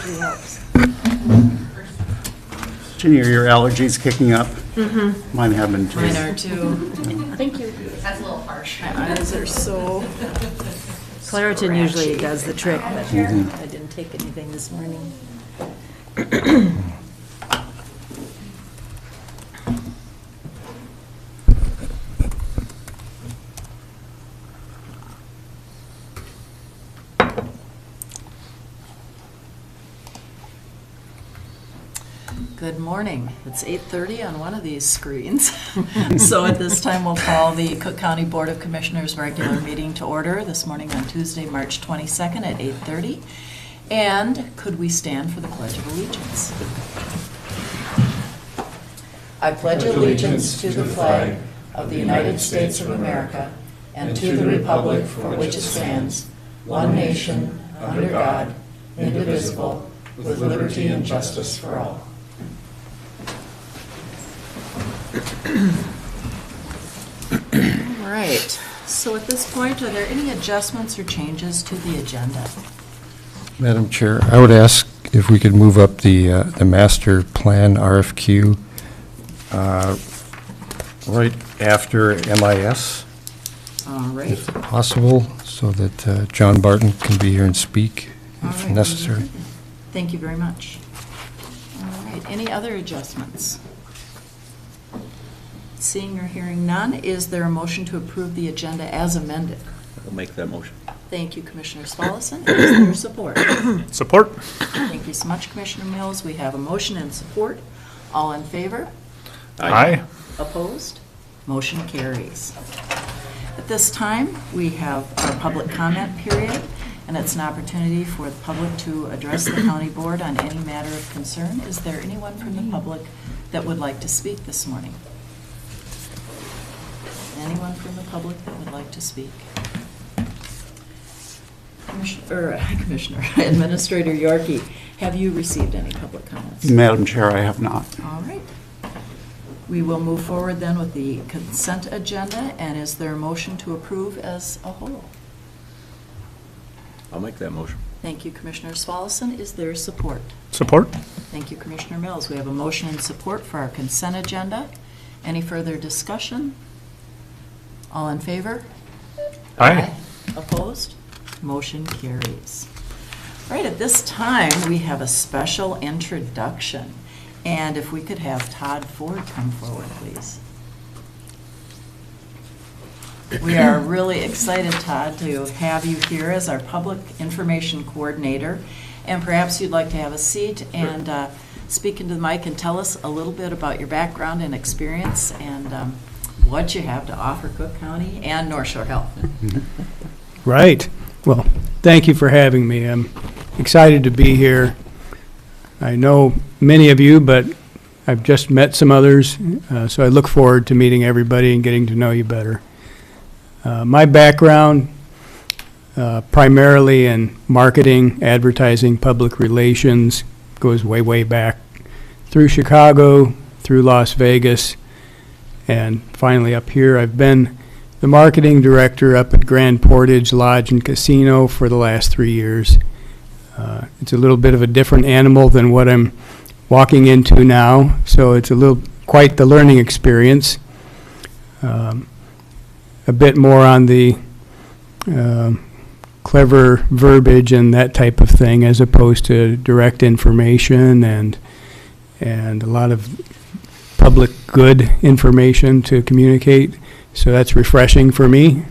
usually helps. Ginny, are your allergies kicking up? Mm-hmm. Mine have been too. Mine are too. Thank you. That's a little harsh. My eyes are so. Claritin usually does the trick, but I didn't take anything this morning. Good morning. It's 8:30 on one of these screens. So at this time, we'll call the Cook County Board of Commissioners regular meeting to order this morning on Tuesday, March 22nd at 8:30. And could we stand for the Pledge of Allegiance? I pledge allegiance to the flag of the United States of America and to the republic for which it stands, one nation, under God, indivisible, with liberty and justice for all. All right, so at this point, are there any adjustments or changes to the agenda? Madam Chair, I would ask if we could move up the master plan RFQ right after MIS, All right. if possible, so that John Barton can be here and speak All if right. necessary. Thank you very much. All right, any other adjustments? Seeing or hearing none, is there a motion to approve the agenda as amended? I'll make that motion. Thank you, Commissioner Spallison. Is there support? Support. Thank you so much, Commissioner Mills. We have a motion and support. All in favor? Aye. Opposed? Motion carries. At this time, we have our public comment period, and it's an opportunity for the public to address the county board on any matter of concern. Is there anyone from the public that would like to speak this morning? Anyone from the public that would like to speak? Commissioner, Administrator Yorkie, have you received any public comments? Madam Chair, I have not. All right. We will move forward then with the consent agenda, and is there a motion to approve as a whole? I'll make that motion. Thank you, Commissioner Spallison. Is there support? Support. Thank you, Commissioner Mills. We have a motion and support for our consent agenda. Any further discussion? All in favor? Aye. Opposed? Motion carries. All right, at this time, we have a special introduction. And if we could have Todd Ford come forward, please. We are really excited, Todd, to have you here as our Public Information Coordinator. And perhaps you'd like to have a seat and speak into the mic and tell us a little bit about your background and experience and what you have to offer Cook County and North Shore Health. Right. Well, thank you for having me. I'm excited to be here. I know many of you, but I've just met some others, so I look forward to meeting everybody and getting to know you better. My background, primarily in marketing, advertising, public relations, goes way, way back through Chicago, through Las Vegas, and finally up here. I've been the marketing director up at Grand Portage Lodge and Casino for the last 3 years. It's a little bit of a different animal than what I'm walking into now, so it's quite the learning experience. A bit more on the clever verbiage and that type of thing, as opposed to direct information and a lot of public good information to communicate. So that's refreshing for me.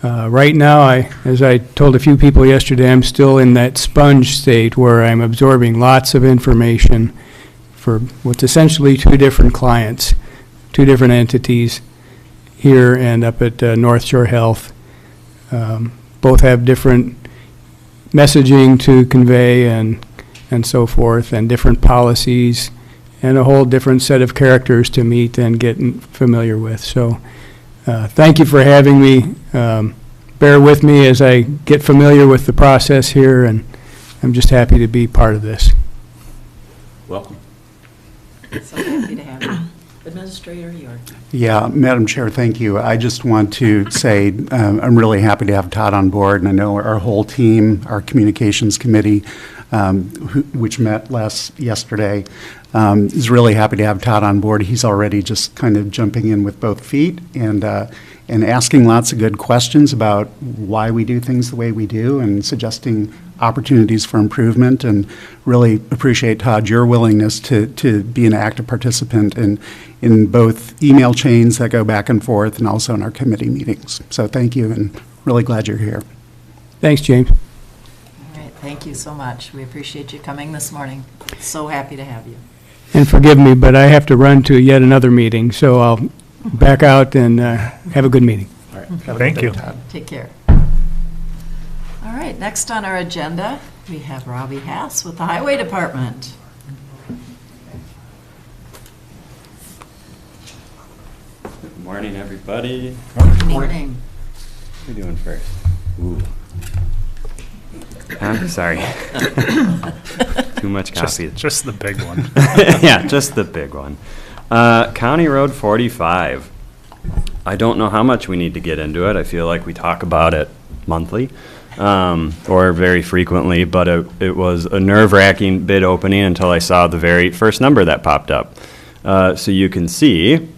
Right now, as I told a few people yesterday, I'm still in that sponge state where I'm absorbing lots of information for what's essentially two different clients, two different entities here and up at North Shore Health. Both have different messaging to convey and so forth, and different policies, and a whole different set of characters to meet and get familiar with. So thank you for having me. Bear with me as I get familiar with the process here, and I'm just happy to be part of this. Welcome. So happy to have you. Administrator York. Yeah, Madam Chair, thank you. I just want to say I'm really happy to have Todd on board, and I know our whole team, our communications committee, which met yesterday, is really happy to have Todd on board. He's already just kind of jumping in with both feet and asking lots of good questions about why we do things the way we do and suggesting opportunities for improvement, and really appreciate, Todd, your willingness to be an active participant in both email chains that go back and forth and also in our committee meetings. So thank you, and really glad you're here. Thanks, James. All right, thank you so much. We appreciate you coming this morning. So happy to have you. And forgive me, but I have to run to yet another meeting, so I'll back out and have a good meeting. All right. Have a Thank good day, you. Todd. Take care. All right, next on our agenda, we have Robbie Hass with the Highway Department. Good morning, everybody. Good morning. What are we doing first? Ooh. I'm sorry. Too much coffee. Just the big one. Yeah, just the big one. County Road 45. I don't know how much we need to get into it. I feel like we talk about it monthly or very frequently, but it was a nerve-wracking bid opening until I saw the very first number that popped up. So you can see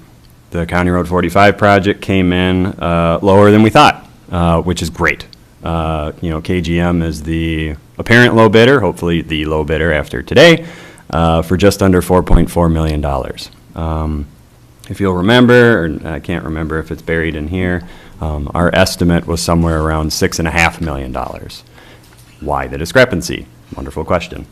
the County Road 45 project came in lower than we thought, which is great. KGM is the apparent low bidder, hopefully the low bidder after today, for just under $4.4 million. If you'll remember, or I can't remember if it's buried in here, our estimate was somewhere around $6.5 million. Why the discrepancy? Wonderful question.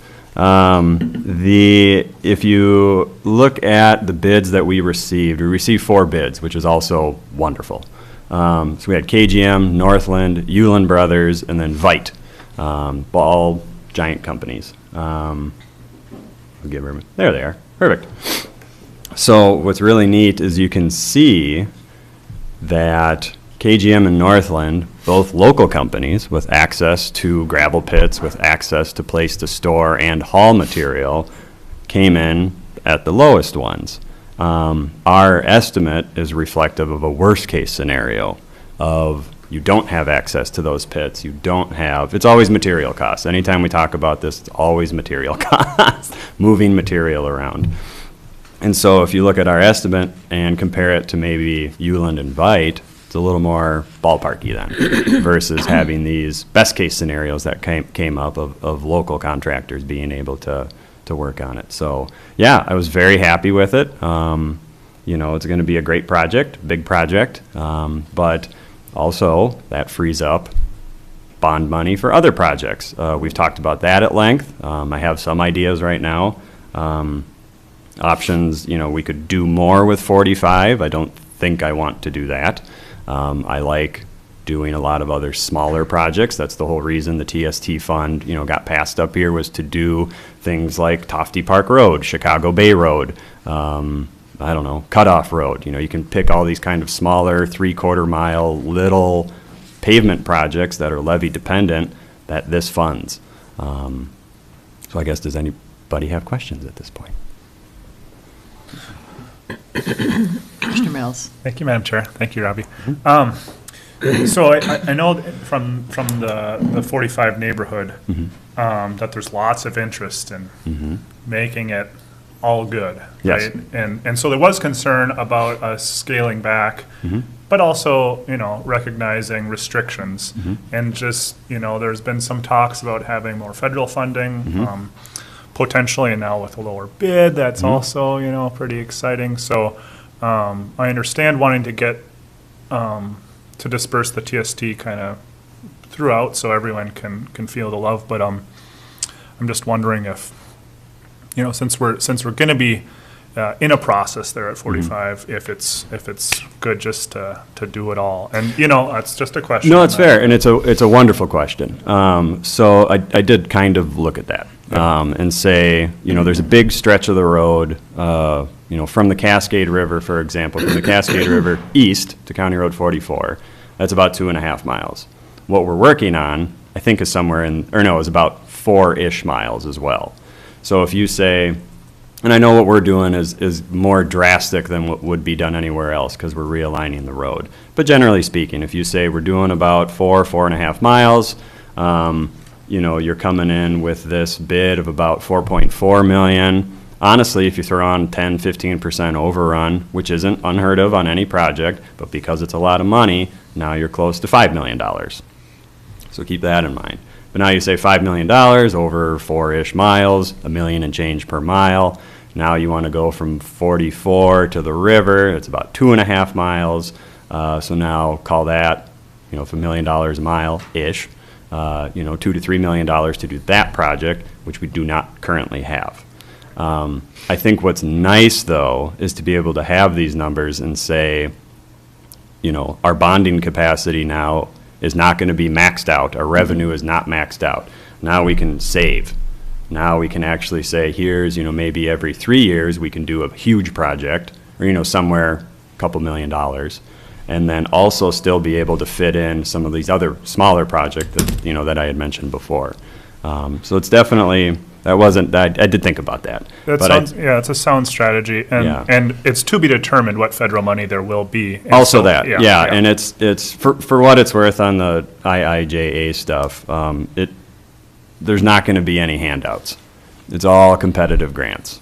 If you look at the bids that we received 4 bids, which is also wonderful. So we had KGM, Northland, Ulan Brothers, and then Vite, all giant companies. I'll give her, there they are, perfect. So what's really neat is you can see that KGM and Northland, both local companies with access to gravel pits, with access to place to store and haul material, came in at the lowest ones. Our estimate is reflective of a worst case scenario of you don't have access to those pits, it's always material costs. Anytime we talk about this, it's always material costs, moving material around. And so if you look at our estimate and compare it to maybe Uland and Vite, it's a little more ballparky then versus having these best case scenarios that came up of local contractors being able to work on it. So yeah, I was very happy with it. It's going to be a great project, big project, but also that frees up bond money for other projects. We've talked about that at length. I have some ideas right now. Options, we could do more with 45. I don't think I want to do that. I like doing a lot of other smaller projects. That's the whole reason the TST fund, got passed up here, was to do things like Tofty Park Road, Chicago Bay Road, Cutoff Road. You can pick all these kind of smaller 3/4 mile little pavement projects that are levy dependent that this funds. So I guess, does anybody have questions at this point? Mr. Mills. Thank you, Madam Chair. Thank you, Robbie. So I know from the 45 neighborhood that there's lots of interest in making it all good, Yes. right? And so there was concern about us scaling back, but also, recognizing restrictions. And just, there's been some talks about having more federal funding, potentially, and now with a lower bid, that's also, pretty exciting. So I understand wanting to get to disperse the TST kind of throughout so everyone can feel the love, but I'm just wondering if, since we're going to be in a process there at 45, if it's good just to do it all. And that's just a question. No, it's fair, and it's a wonderful question. So I did kind of look at that and say, there's a big stretch of the road, from the Cascade River, for example, from the Cascade River east to County Road 44. That's about 2.5 miles. What we're working on, I think, is about 4-ish miles as well. So if you say And I know what we're doing is more drastic than what would be done anywhere else because we're realigning the road. But generally speaking, if you say we're doing about 4.5 miles, you know, you're coming in with this bid of about 4.4 million. Honestly, if you throw on 10, 15% overrun, which isn't unheard of on any project, but because it's a lot of money, now you're close to $5 million. So keep that in mind. But now you say $5 million over 4-ish miles, $1 million and change per mile. Now you want to go from 44 to the river. It's about 2.5 miles. So now call that, you know, if $1 million a mile-ish, you know, $2 to $3 million to do that project, which we do not currently have. I think what's nice, though, is to be able to have these numbers and say, you know, our bonding capacity now is not going to be maxed out. Our revenue is not maxed out. Now we can save. Now we can actually say, here's, you know, maybe every 3 years we can do a huge project, or, you know, somewhere a couple $1 million, and then also still be able to fit in some of these other smaller projects that, you know, that I had mentioned before. So it's definitely, I did think about that. That but sounds, yeah, it's a sound strategy, and Yeah. and it's to be determined what federal money there will be. And Also so, that, yeah, and it's for what it's worth on the IIJA stuff, there's not going to be any handouts. It's all competitive grants.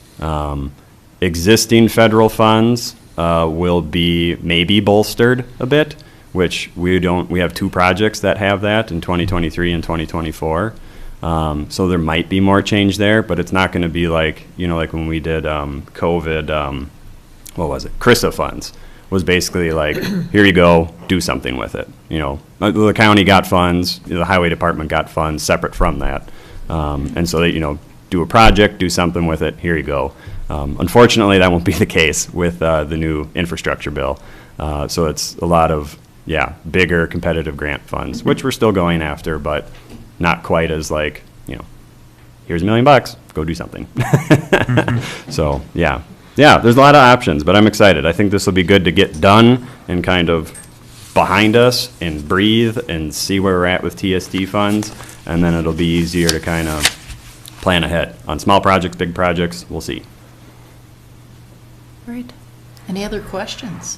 Existing federal funds will be maybe bolstered a bit, which we have 2 projects that have that in 2023 and 2024. So there might be more change there, but it's not going to be like, you know, like when we did COVID, what was it? CRISA funds was basically like, here you go, do something with it. You know, the county got funds, the highway department got funds separate from that. And so they, you know, do a project, do something with it, here you go. Unfortunately, that won't be the case with the new infrastructure bill. So it's a lot of, yeah, bigger competitive grant funds, which we're still going after, but not quite as like, you know, here's $1 million, go do something. So, yeah, there's a lot of options, but I'm excited. I think this will be good to get done and kind of behind us and breathe and see where we're at with TSD funds, and then it'll be easier to kind of plan ahead. On small projects, big projects, we'll see. Great. Any other questions?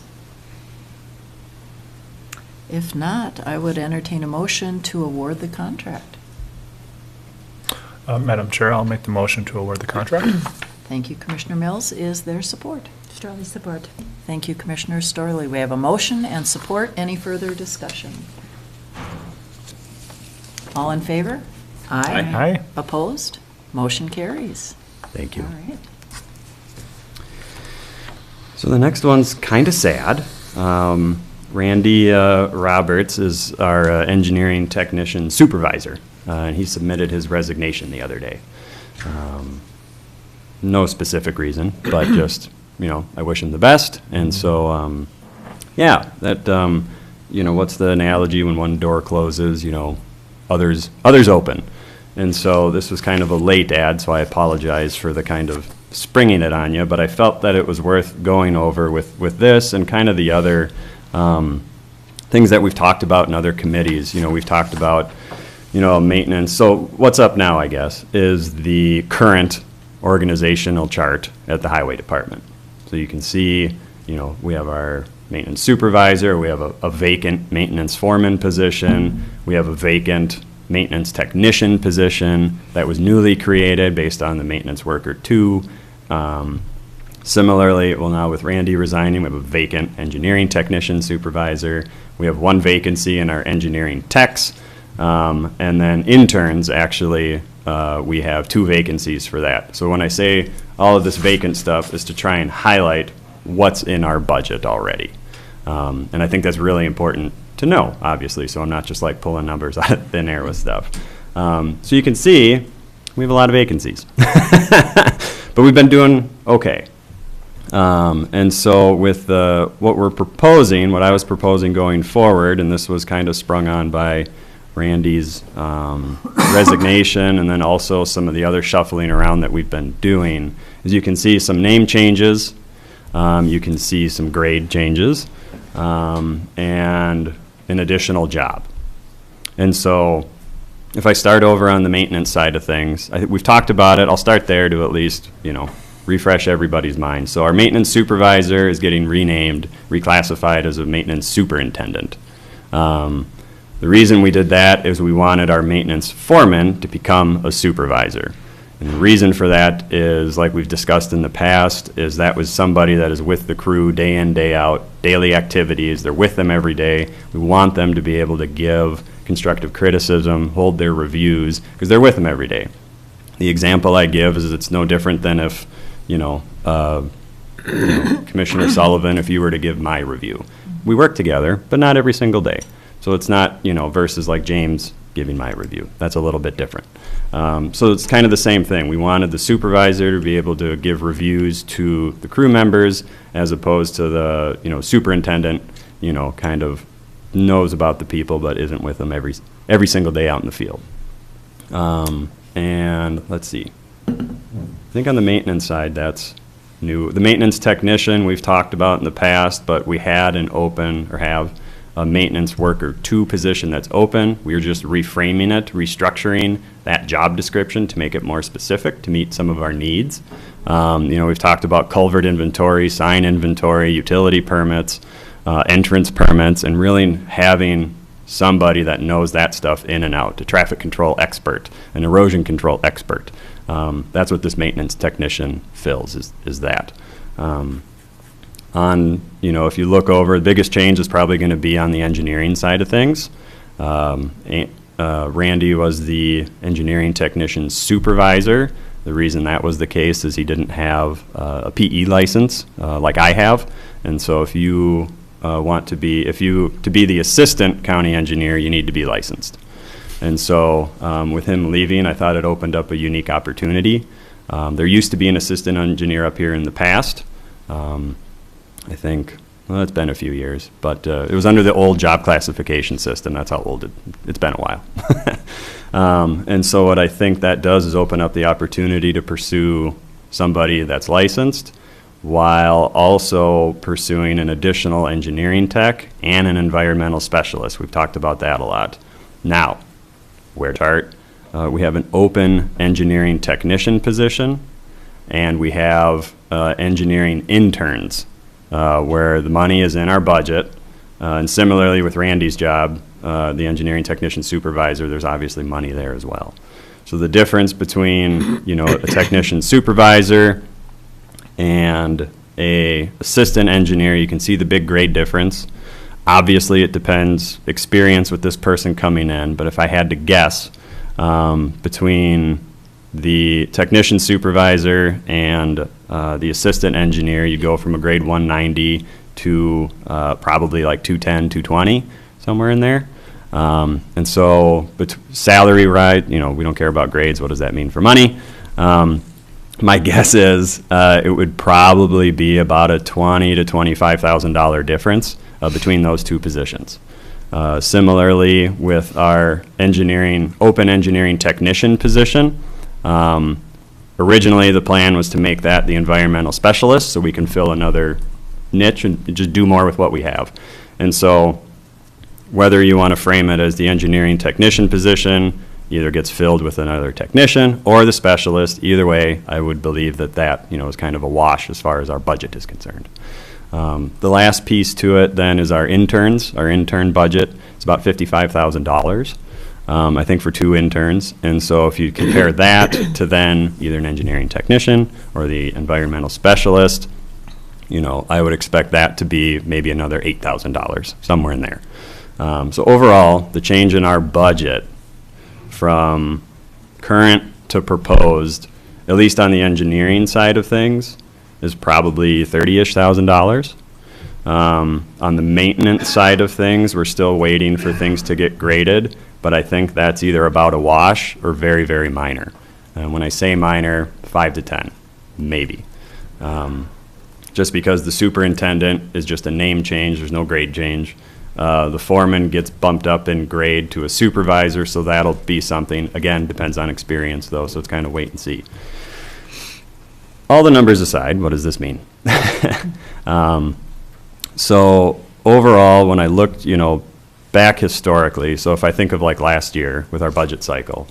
If not, I would entertain a motion to award the contract. Madam Chair, I'll make the motion to award the contract. Thank you, Commissioner Mills. Is there support? Strongly support. Thank you, Commissioner Storley. We have a motion and support. Any further discussion? All in favor? Aye. Opposed? Motion carries. Thank you. All right. So the next one's kind of sad. Randy Roberts is our engineering technician supervisor, and he submitted his resignation the other day. No specific reason, but just, you know, I wish him the best. And so, yeah, that, you know, what's the analogy when one door closes, you know, others open. And so this was kind of a late ad, so I apologize for the kind of springing it on you, but I felt that it was worth going over with this and kind of the other things that we've talked about in other committees. You know, we've talked about, you know, maintenance. So what's up now, I guess, is the current organizational chart at the highway department. So you can see, you know, we have our maintenance supervisor, we have a vacant maintenance foreman position, we have a vacant maintenance technician position that was newly created based on the maintenance worker 2. Similarly, well, now with Randy resigning, we have a vacant engineering technician supervisor. We have 1 vacancy in our engineering techs. And then interns, actually, we have 2 vacancies for that. So when I say all of this vacant stuff is to try and highlight what's in our budget already. And I think that's really important to know, obviously, so I'm not just like pulling numbers out of thin air with stuff. So you can see we have a lot of vacancies. But we've been doing okay. And so with what we're proposing, what I was proposing going forward, and this was kind of sprung on by Randy's resignation and then also some of the other shuffling around that we've been doing, is you can see some name changes, you can see some grade changes, and an additional job. And so if I start over on the maintenance side of things, we've talked about it. I'll start there to at least, you know, refresh everybody's mind. So our maintenance supervisor is getting renamed, reclassified as a maintenance superintendent. The reason we did that is we wanted our maintenance foreman to become a supervisor. And the reason for that is, like we've discussed in the past, is that was somebody that is with the crew day in, day out, daily activities. They're with them every day. We want them to be able to give constructive criticism, hold their reviews, because they're with them every day. The example I give is it's no different than if, Commissioner Sullivan, if you were to give my review. We work together, but not every single day. So it's not, versus like James giving my review. That's a little bit different. So it's kind of the same thing. We wanted the supervisor to be able to give reviews to the crew members as opposed to the, superintendent, kind of knows about the people but isn't with them every single day out in the field. And let's see. I think on the maintenance side, that's new. The maintenance technician we've talked about in the past, but we had an open, or have, a maintenance worker 2 position that's open. We are just reframing it, restructuring that job description to make it more specific to meet some of our needs. We've talked about culvert inventory, sign inventory, utility permits, entrance permits, and really having somebody that knows that stuff in and out, a traffic control expert, an erosion control expert. That's what this maintenance technician fills, is that. If you look over, the biggest change is probably going to be on the engineering side of things. Randy was the engineering technician supervisor. The reason that was the case is he didn't have a PE license like I have. And so if you to be the assistant county engineer, you need to be licensed. And so with him leaving, I thought it opened up a unique opportunity. There used to be an assistant engineer up here in the past. I think, it's been a few years, but it was under the old job classification system. That's how old it's been a while. And so what I think that does is open up the opportunity to pursue somebody that's licensed while also pursuing an additional engineering tech and an environmental specialist. We've talked about that a lot. Now, where to start? We have an open engineering technician position, and we have engineering interns, where the money is in our budget. And similarly with Randy's job, the engineering technician supervisor, there's obviously money there as well. So the difference between, a technician supervisor and a assistant engineer, you can see the big grade difference. Obviously, it depends experience with this person coming in, but if I had to guess, between the technician supervisor and the assistant engineer, you go from a grade 190 to probably like 210, 220, somewhere in there. And so salary, right, we don't care about grades. What does that mean for money? My guess is it would probably be about a $20,000 to $25,000 difference between those 2 positions. Similarly, with our open engineering technician position, originally the plan was to make that the environmental specialist so we can fill another niche and just do more with what we have. And so whether you want to frame it as the engineering technician position either gets filled with another technician or the specialist, either way, I would believe that is kind of a wash as far as our budget is concerned. The last piece to it then is our interns. Our intern budget is about $55,000, I think, for 2 interns. And so if you compare that to then either an engineering technician or the environmental specialist, I would expect that to be maybe another $8,000, somewhere in there. So overall, the change in our budget from current to proposed, at least on the engineering side of things, is probably $30,000. On the maintenance side of things, we're still waiting for things to get graded, but I think that's either about a wash or very, very minor. And when I say minor, 5 to 10, maybe. Just because the superintendent is just a name change, there's no grade change. The foreman gets bumped up in grade to a supervisor, so that'll be something. Again, depends on experience, though, so it's kind of wait and see. All the numbers aside, what does this mean? So overall, when I looked, back historically, so if I think of like last year with our budget cycle,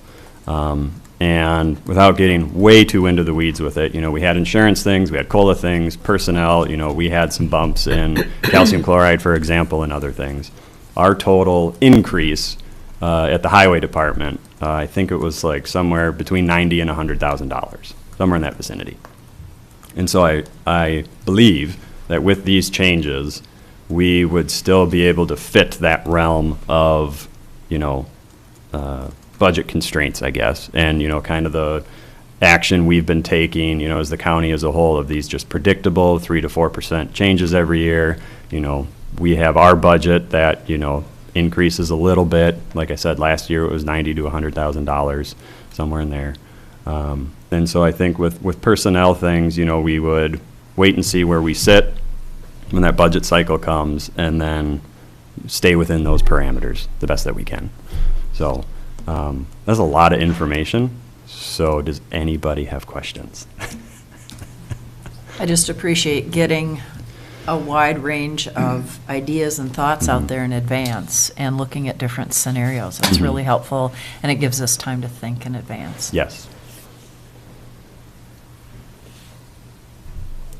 And without getting way too into the weeds with it, we had insurance things, we had COLA things, personnel, we had some bumps in calcium chloride, for example, and other things. Our total increase at the highway department, I think it was like somewhere between $90,000 and $100,000, somewhere in that vicinity. And so I believe that with these changes, we would still be able to fit that realm of, budget constraints, I guess, and, kind of the action we've been taking, as the county as a whole, of these just predictable 3 to 4% changes every year. We have our budget that, increases a little bit. Like I said, last year it was $90,000 to $100,000, somewhere in there. And so I think with personnel things, we would wait and see where we sit when that budget cycle comes, and then stay within those parameters the best that we can. So that's a lot of information. So does anybody have questions? I just appreciate getting a wide range of ideas and thoughts out there in advance and looking at different scenarios. It's really helpful, and it gives us time to think in advance. Yes.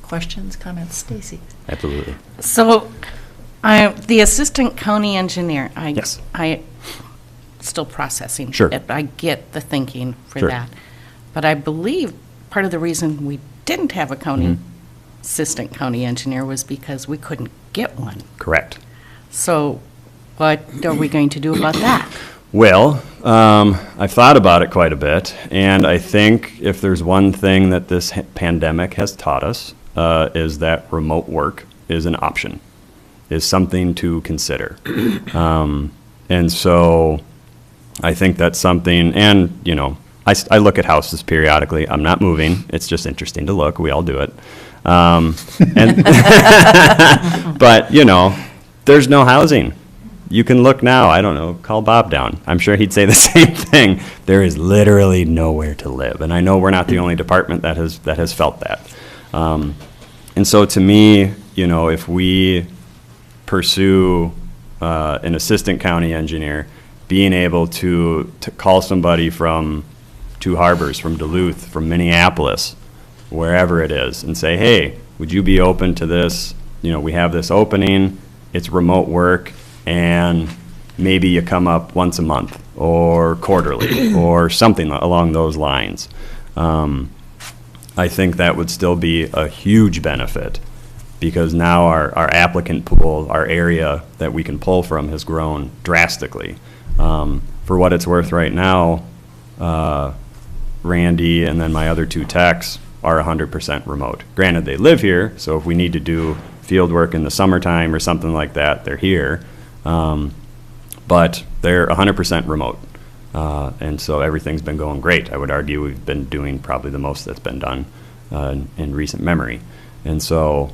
Questions, comments? Stacy? Absolutely. So, the assistant county engineer, Yes. I still processing Sure. it. I get the thinking for Sure. that. But I believe part of the reason we didn't have a county assistant county engineer was because we couldn't get one. Correct. So what are we going to do about that? Well, I've thought about it quite a bit, and I think if there's one thing that this pandemic has taught us, is that remote work is an option, is something to consider. And so I think that's something, and, I look at houses periodically. I'm not moving. It's just interesting to look. We all do it. And but, there's no housing. You can look now. I don't know. Call Bob down. I'm sure he'd say the same thing. There is literally nowhere to live, and I know we're not the only department that has felt that. And so, to me, if we pursue an assistant county engineer, being able to call somebody from Two Harbors, from Duluth, from Minneapolis, wherever it is, and say, hey, would you be open to this? We have this opening. It's remote work. And maybe you come up once a month or quarterly or something along those lines. I think that would still be a huge benefit, because now our applicant pool, our area that we can pull from, has grown drastically. For what it's worth right now, Randy and then my other two techs are 100% remote. Granted, they live here, so if we need to do field work in the summertime or something like that, they're here. But they're 100% remote. And so everything's been going great. I would argue we've been doing probably the most that's been done in recent memory. And so,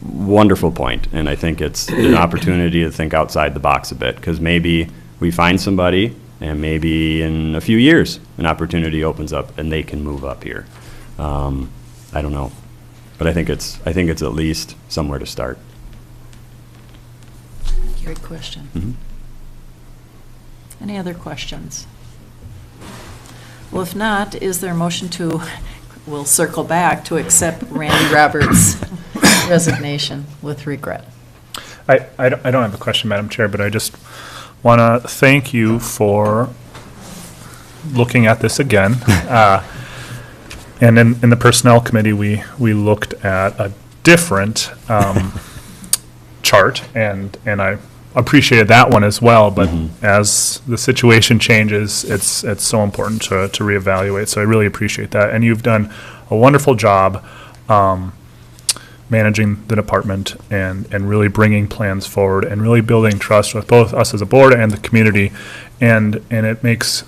wonderful point. And I think it's an opportunity to think outside the box a bit, because maybe we find somebody, and maybe in a few years an opportunity opens up and they can move up here. I don't know. But I think it's at least somewhere to start. Great question. Mm-hmm. Any other questions? Well, if not, is there a motion we'll circle back to accept Randy Roberts' resignation with regret? I don't have a question, Madam Chair, but I just want to thank you for looking at this again. And in the Personnel Committee, we looked at a different chart, and I appreciated that one as well, but as the situation changes, it's so important to reevaluate, so I really appreciate that. And you've done a wonderful job managing the department and really bringing plans forward and really building trust with both us as a board and the community, and it makes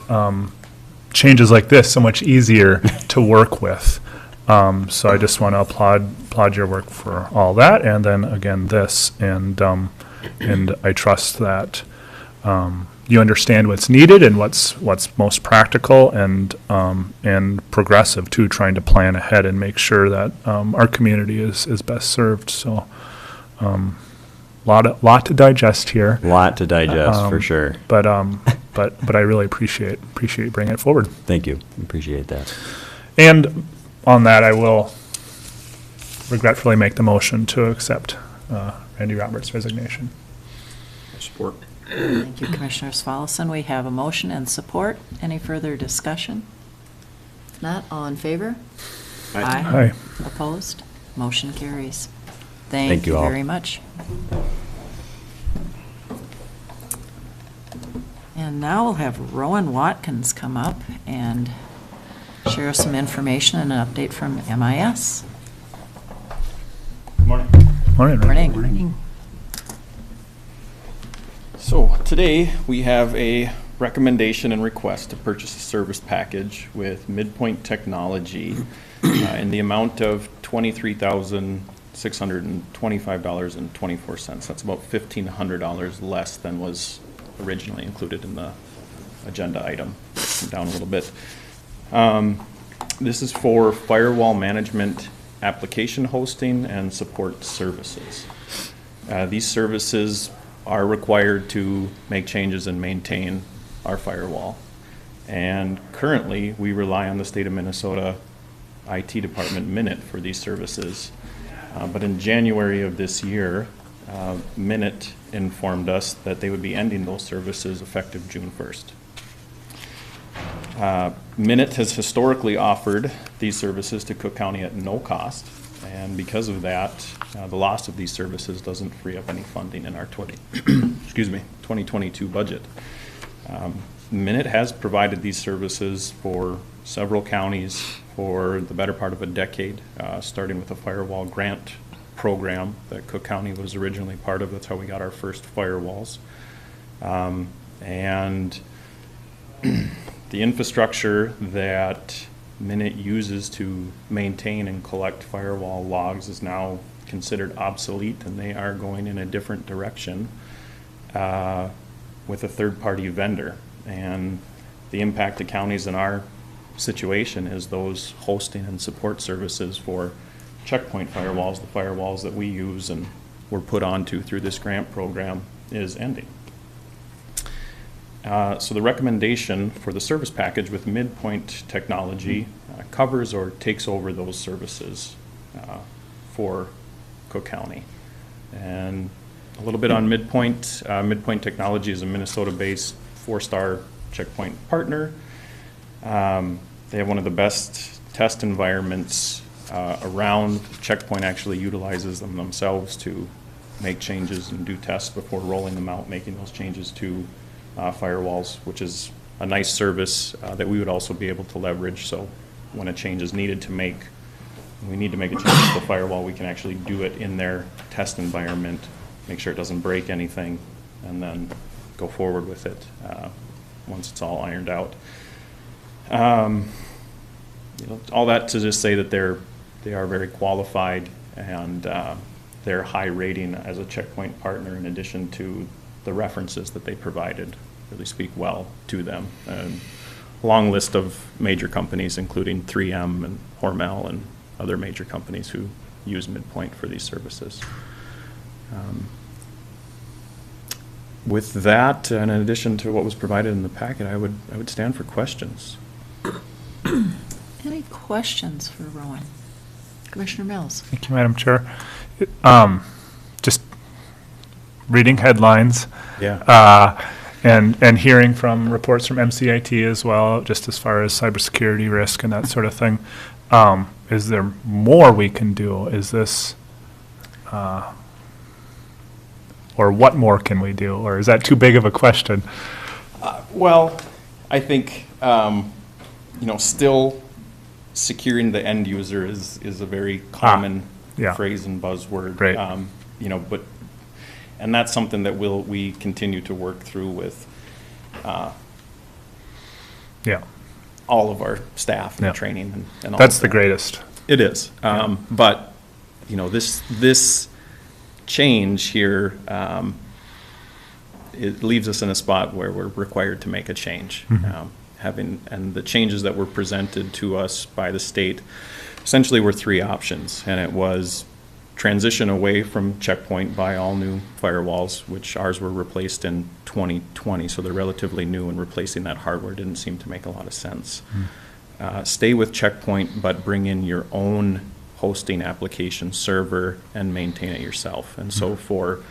changes like this so much easier to work with. So I just want to applaud your work for all that, and then again this, and I trust that you understand what's needed and what's most practical and progressive too, trying to plan ahead and make sure that our community is best served. So lot to digest here. Lot to digest, for sure. But but I really appreciate you bringing it forward. Thank you. Appreciate that. And on that, I will regretfully make the motion to accept Randy Roberts' resignation. Support. Thank you, Commissioner Svallison. We have a motion and support. Any further discussion? If not, all in favor? Aye. Opposed? Motion carries. Thank Thank you you all. very much. And now we'll have Rowan Watkins come up and share some information and an update from MIS. Morning. Morning. Morning. So today, we have a recommendation and request to purchase a service package with Midpoint Technology in the amount of $23,625.24. That's about $1,500 less than was originally included in the agenda item, down a little bit. This is for firewall management, application hosting, and support services. These services are required to make changes and maintain our firewall. And currently, we rely on the state of Minnesota IT department Minute for these services. But in January of this year, Minute informed us that they would be ending those services effective June 1st. Minute has historically offered these services to Cook County at no cost. And because of that, the loss of these services doesn't free up any funding in our 2022 budget. Minute has provided these services for several counties for the better part of a decade, starting with a firewall grant program that Cook County was originally part of. That's how we got our first firewalls. And the infrastructure that Minute uses to maintain and collect firewall logs is now considered obsolete, and they are going in a different direction with a third-party vendor. And the impact to counties in our situation is those hosting and support services for checkpoint firewalls, the firewalls that we use and were put onto through this grant program, is ending. So the recommendation for the service package with Midpoint Technology covers or takes over those services for Cook County. And a little bit on Midpoint. Midpoint Technology is a Minnesota-based 4-star checkpoint partner. They have one of the best test environments around. Checkpoint actually utilizes them themselves to make changes and do tests before rolling them out, making those changes to firewalls, which is a nice service that we would also be able to leverage. So when a change is needed to make, we need to make a change to the firewall, we can actually do it in their test environment, make sure it doesn't break anything, and then go forward with it once it's all ironed out. All that to just say that they are very qualified, and their high rating as a checkpoint partner, in addition to the references that they provided, really speak well to them. And a long list of major companies, including 3M and Hormel and other major companies who use Midpoint for these services. With that, and in addition to what was provided in the packet, I would stand for questions. Any questions for Rowan? Commissioner Mills? Thank you, Madam Chair. Just reading headlines. Yeah. And hearing from reports from MCIT as well, just as far as cybersecurity risk and that sort of thing. Is there more we can do? Is this, or what more can we do? Or is that too big of a question? Well, I think, still securing the end user is a very common yeah. phrase and buzzword. Right. And that's something that we continue to work through with Yeah. all of our staff and Yeah. training and all That's of the that. greatest. It is. But, this change here, it leaves us in a spot where we're required to make a change. And the changes that were presented to us by the state essentially were three options. And it was transition away from Checkpoint, buy all new firewalls, which ours were replaced in 2020, so they're relatively new, and replacing that hardware didn't seem to make a lot of sense. Stay with Checkpoint, but bring in your own hosting application server and maintain it yourself. And so for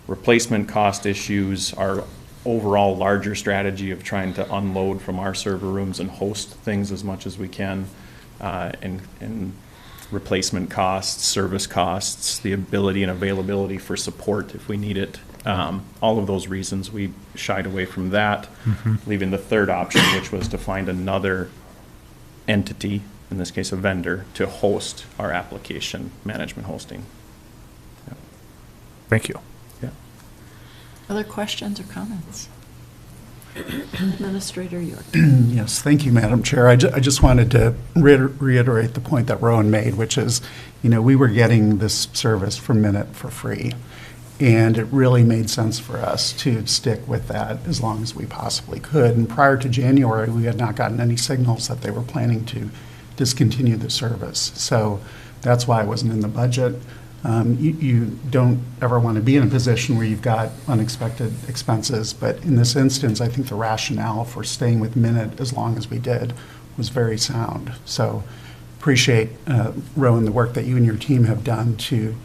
replacement cost issues, our overall larger strategy of trying to unload from our server rooms and host things as much as we can, and replacement costs, service costs, the ability and availability for support if we need it. All of those reasons, we shied away from that, leaving the third option, which was to find another entity, in this case a vendor, to host our application management hosting. Thank you. Yeah. Other questions or comments? Administrator York. Yes, thank you, Madam Chair. I just wanted to reiterate the point that Rowan made, which is, we were getting this service from Minute for free, and it really made sense for us to stick with that as long as we possibly could. And prior to January, we had not gotten any signals that they were planning to discontinue the service. So that's why it wasn't in the budget. You don't ever want to be in a position where you've got unexpected expenses, but in this instance, I think the rationale for staying with Minute as long as we did was very sound. So appreciate, Rowan, the work that you and your team have done to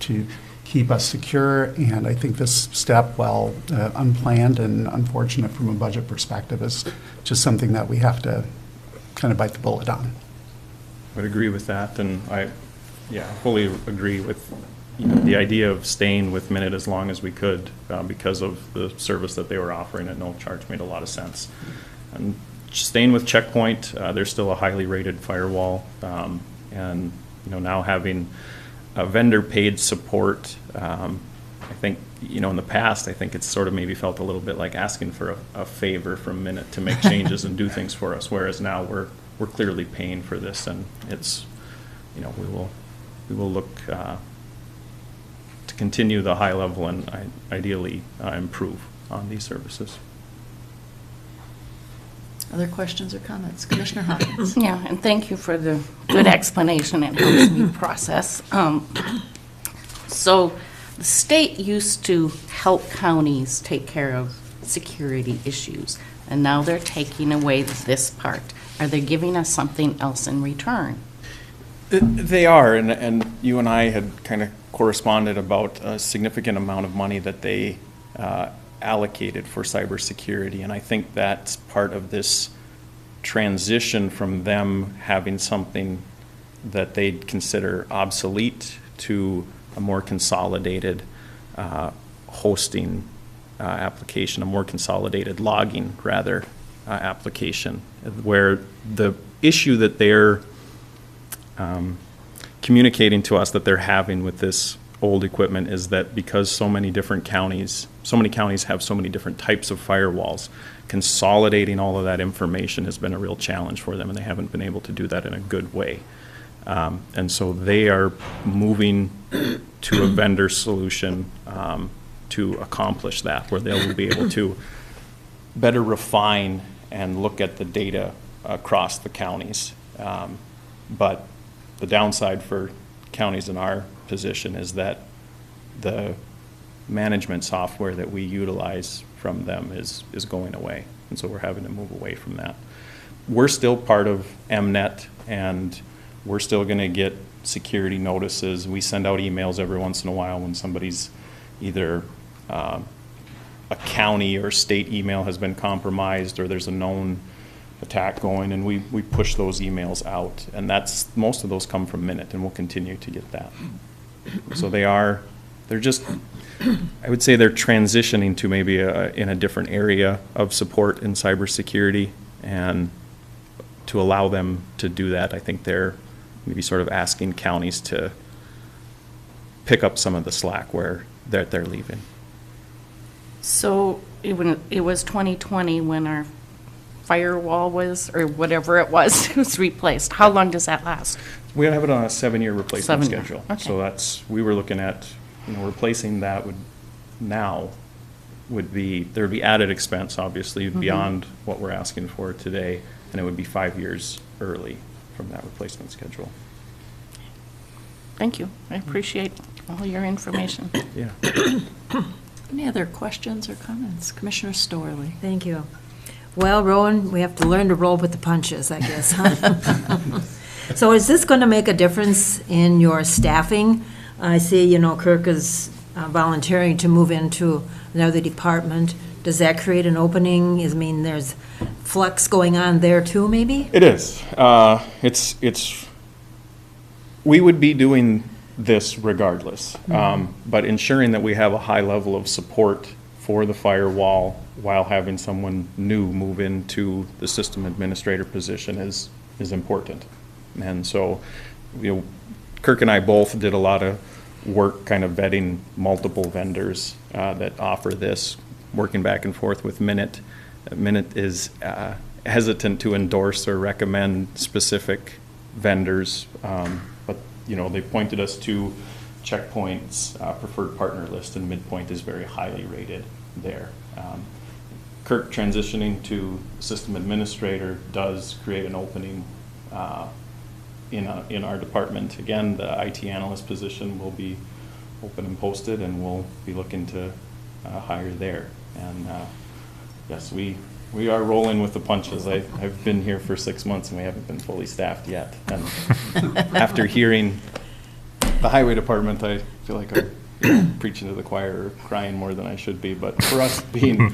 keep us secure, and I think this step, while unplanned and unfortunate from a budget perspective, is just something that we have to kind of bite the bullet on. I would agree with that, and I fully agree with the idea of staying with Minute as long as we could because of the service that they were offering at no charge made a lot of sense. And staying with Checkpoint, they're still a highly rated firewall, and now having a vendor paid support, I think in the past, I think it's sort of maybe felt a little bit like asking for a favor from Minute to make changes and do things for us, whereas now we're clearly paying for this, and it's we will look to continue the high level and ideally improve on these services. Other questions or comments? Commissioner Hawkins. Yeah, and thank you for the good explanation. It helps me process. So the state used to help counties take care of security issues, and now they're taking away this part. Are they giving us something else in return? They are, and you and I had kind of corresponded about a significant amount of money that they allocated for cybersecurity, and I think that's part of this transition from them having something that they'd consider obsolete to a more consolidated hosting application, a more consolidated logging, rather, application, where the issue that they're communicating to us that they're having with this old equipment is that because so many counties have so many different types of firewalls, consolidating all of that information has been a real challenge for them, and they haven't been able to do that in a good way. And so they are moving to a vendor solution to accomplish that, where they'll be able to better refine and look at the data across the counties. But the downside for counties in our position is that the management software that we utilize from them is going away, and so we're having to move away from that. We're still part of MNet, and we're still going to get security notices. We send out emails every once in a while when somebody's either a county or state email has been compromised, or there's a known attack going, and we push those emails out, and most of those come from Minute, and we'll continue to get that. So they're just, I would say they're transitioning to maybe in a different area of support in cybersecurity, and to allow them to do that, I think they're maybe sort of asking counties to pick up some of the slack where they're leaving. So it was 2020 when our firewall was, or whatever it was replaced. How long does that last? We have it on a 7-year replacement 7 year. schedule. Okay. So we were looking at, replacing that would be, there would be added expense, obviously, beyond what we're asking for today, and it would be 5 years early from that replacement schedule. Thank you. I appreciate all your information. Yeah. Any other questions or comments? Commissioner Storley? Thank you. Well, Rowan, we have to learn to roll with the punches, I guess, huh? So is this going to make a difference in your staffing? I see, Kirk is volunteering to move into another department. Does that create an opening? There's flux going on there too, maybe? It is. We would be doing this regardless, but ensuring that we have a high level of support for the firewall while having someone new move into the system administrator position is important. And so, Kirk and I both did a lot of work kind of vetting multiple vendors that offer this, working back and forth with Minute. Minute is hesitant to endorse or recommend specific vendors, but they pointed us to Checkpoint's preferred partner list, and Midpoint is very highly rated there. Kirk transitioning to system administrator does create an opening in our department. Again, the IT analyst position will be open and posted, and we'll be looking to hire there. And yes, we are rolling with the punches. I've been here for 6 months and we haven't been fully staffed yet. And after hearing the highway department, I feel like I'm preaching to the choir or crying more than I should be. But for us, being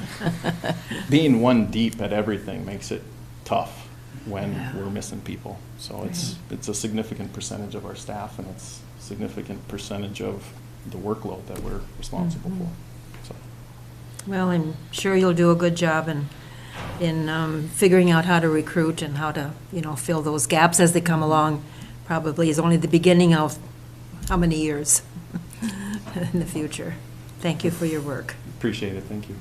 one deep at everything makes it tough when we're missing people. So it's a significant percentage of our staff, and it's a significant percentage of the workload that we're responsible for. So. Well, I'm sure you'll do a good job in figuring out how to recruit and how to, fill those gaps as they come along. Probably is only the beginning of how many years in the future. Thank you for your work. Appreciate it. Thank you.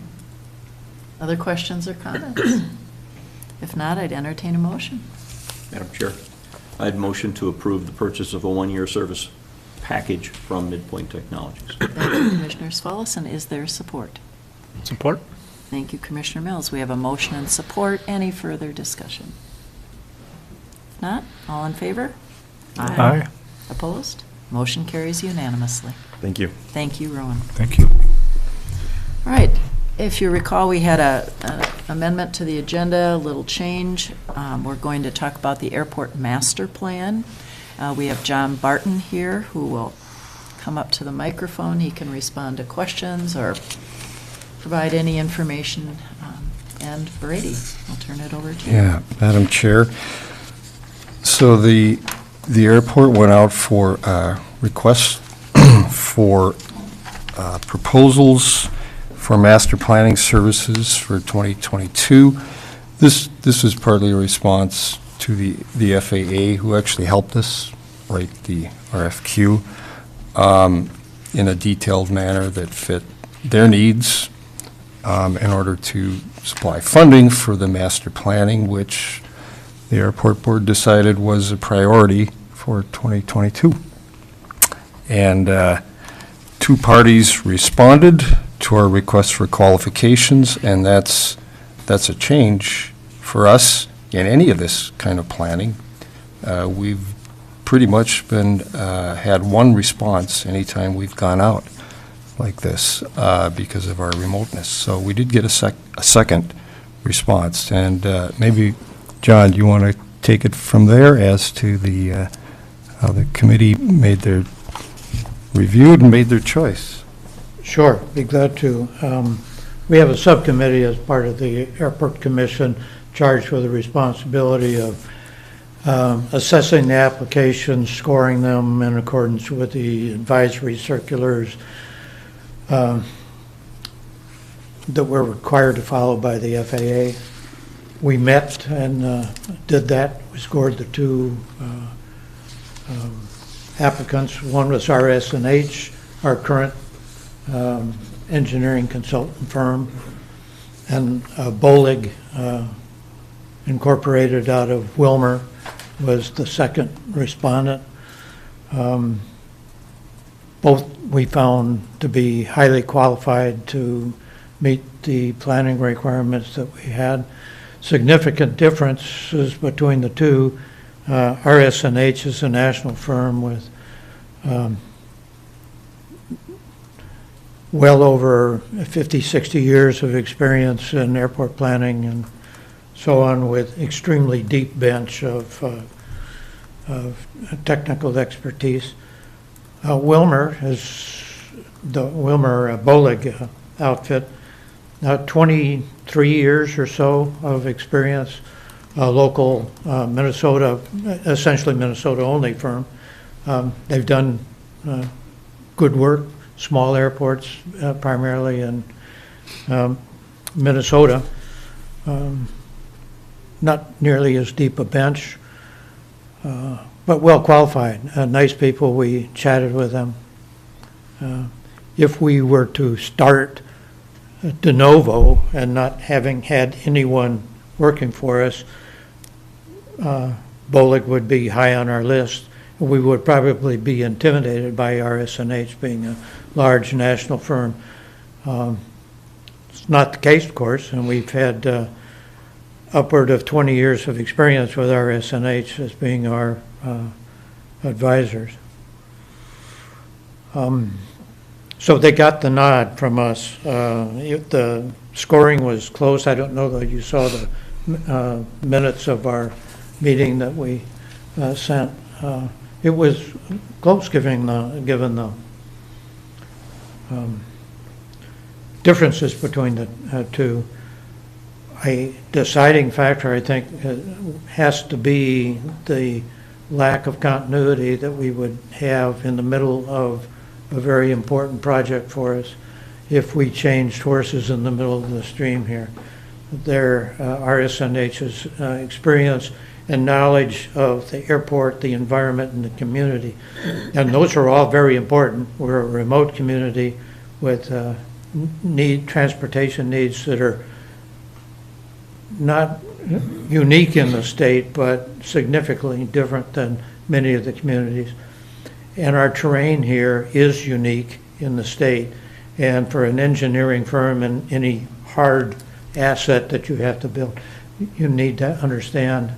Other questions or comments? If not, I'd entertain a motion. Madam Chair, I'd motion to approve the purchase of a one-year service package from Midpoint Technologies. Thank you, Commissioner Svallesen. Is there support? Support? Thank you, Commissioner Mills. We have a motion and support. Any further discussion? If not, all in favor? Aye. Opposed? Motion carries unanimously. Thank you. Thank you, Rowan. Thank you. All right. If you recall, we had an amendment to the agenda, a little change. We're going to talk about the airport master plan. We have John Barton here who will come up to the microphone. He can respond to questions or provide any information. And Brady, I'll turn it over to you. Yeah, Madam Chair. So the airport went out for requests for proposals for master planning services for 2022. This is partly a response to the FAA, who actually helped us write the RFQ in a detailed manner that fit their needs in order to supply funding for the master planning, which the airport board decided was a priority for 2022. And two parties responded to our request for qualifications, and that's a change for us in any of this kind of planning. We've pretty much been had one response anytime we've gone out like this because of our remoteness. So we did get a second response, and maybe, John, do you want to take it from there as to the how the committee reviewed and made their choice? Sure, be glad to. We have a subcommittee as part of the Airport Commission charged with the responsibility of assessing the applications, scoring them in accordance with the advisory circulars that we're required to follow by the FAA. We met and did that. We scored the two applicants. One was Rsnh, our current engineering consultant firm, and Bolig Incorporated out of Wilmer was the second respondent. Both we found to be highly qualified to meet the planning requirements that we had. Significant differences between the two. Rsnh is a national firm with well over 50, 60 years of experience in airport planning and so on, with extremely deep bench of technical expertise. Wilmer is the Wilmer Bolig outfit, 23 years or so of experience, local Minnesota, essentially Minnesota-only firm. They've done good work, small airports, primarily in Minnesota. Not nearly as deep a bench, but well qualified. Nice people. We chatted with them. If we were to start de novo and not having had anyone working for us, Bolig would be high on our list. We would probably be intimidated by Rsnh being a large national firm. It's not the case, of course, and we've had upward of 20 years of experience with Rsnh as being our advisors. So they got the nod from us. The scoring was close. I don't know that you saw the minutes of our meeting that we sent. It was close given the differences between the two. A deciding factor, I think, has to be the lack of continuity that we would have in the middle of a very important project for us if we changed horses in the middle of the stream here. Their Rsnh's experience and knowledge of the airport, the environment, and the community. And those are all very important. We're a remote community with transportation needs that are not unique in the state, but significantly different than many of the communities. And our terrain here is unique in the state. And for an engineering firm and any hard asset that you have to build, you need to understand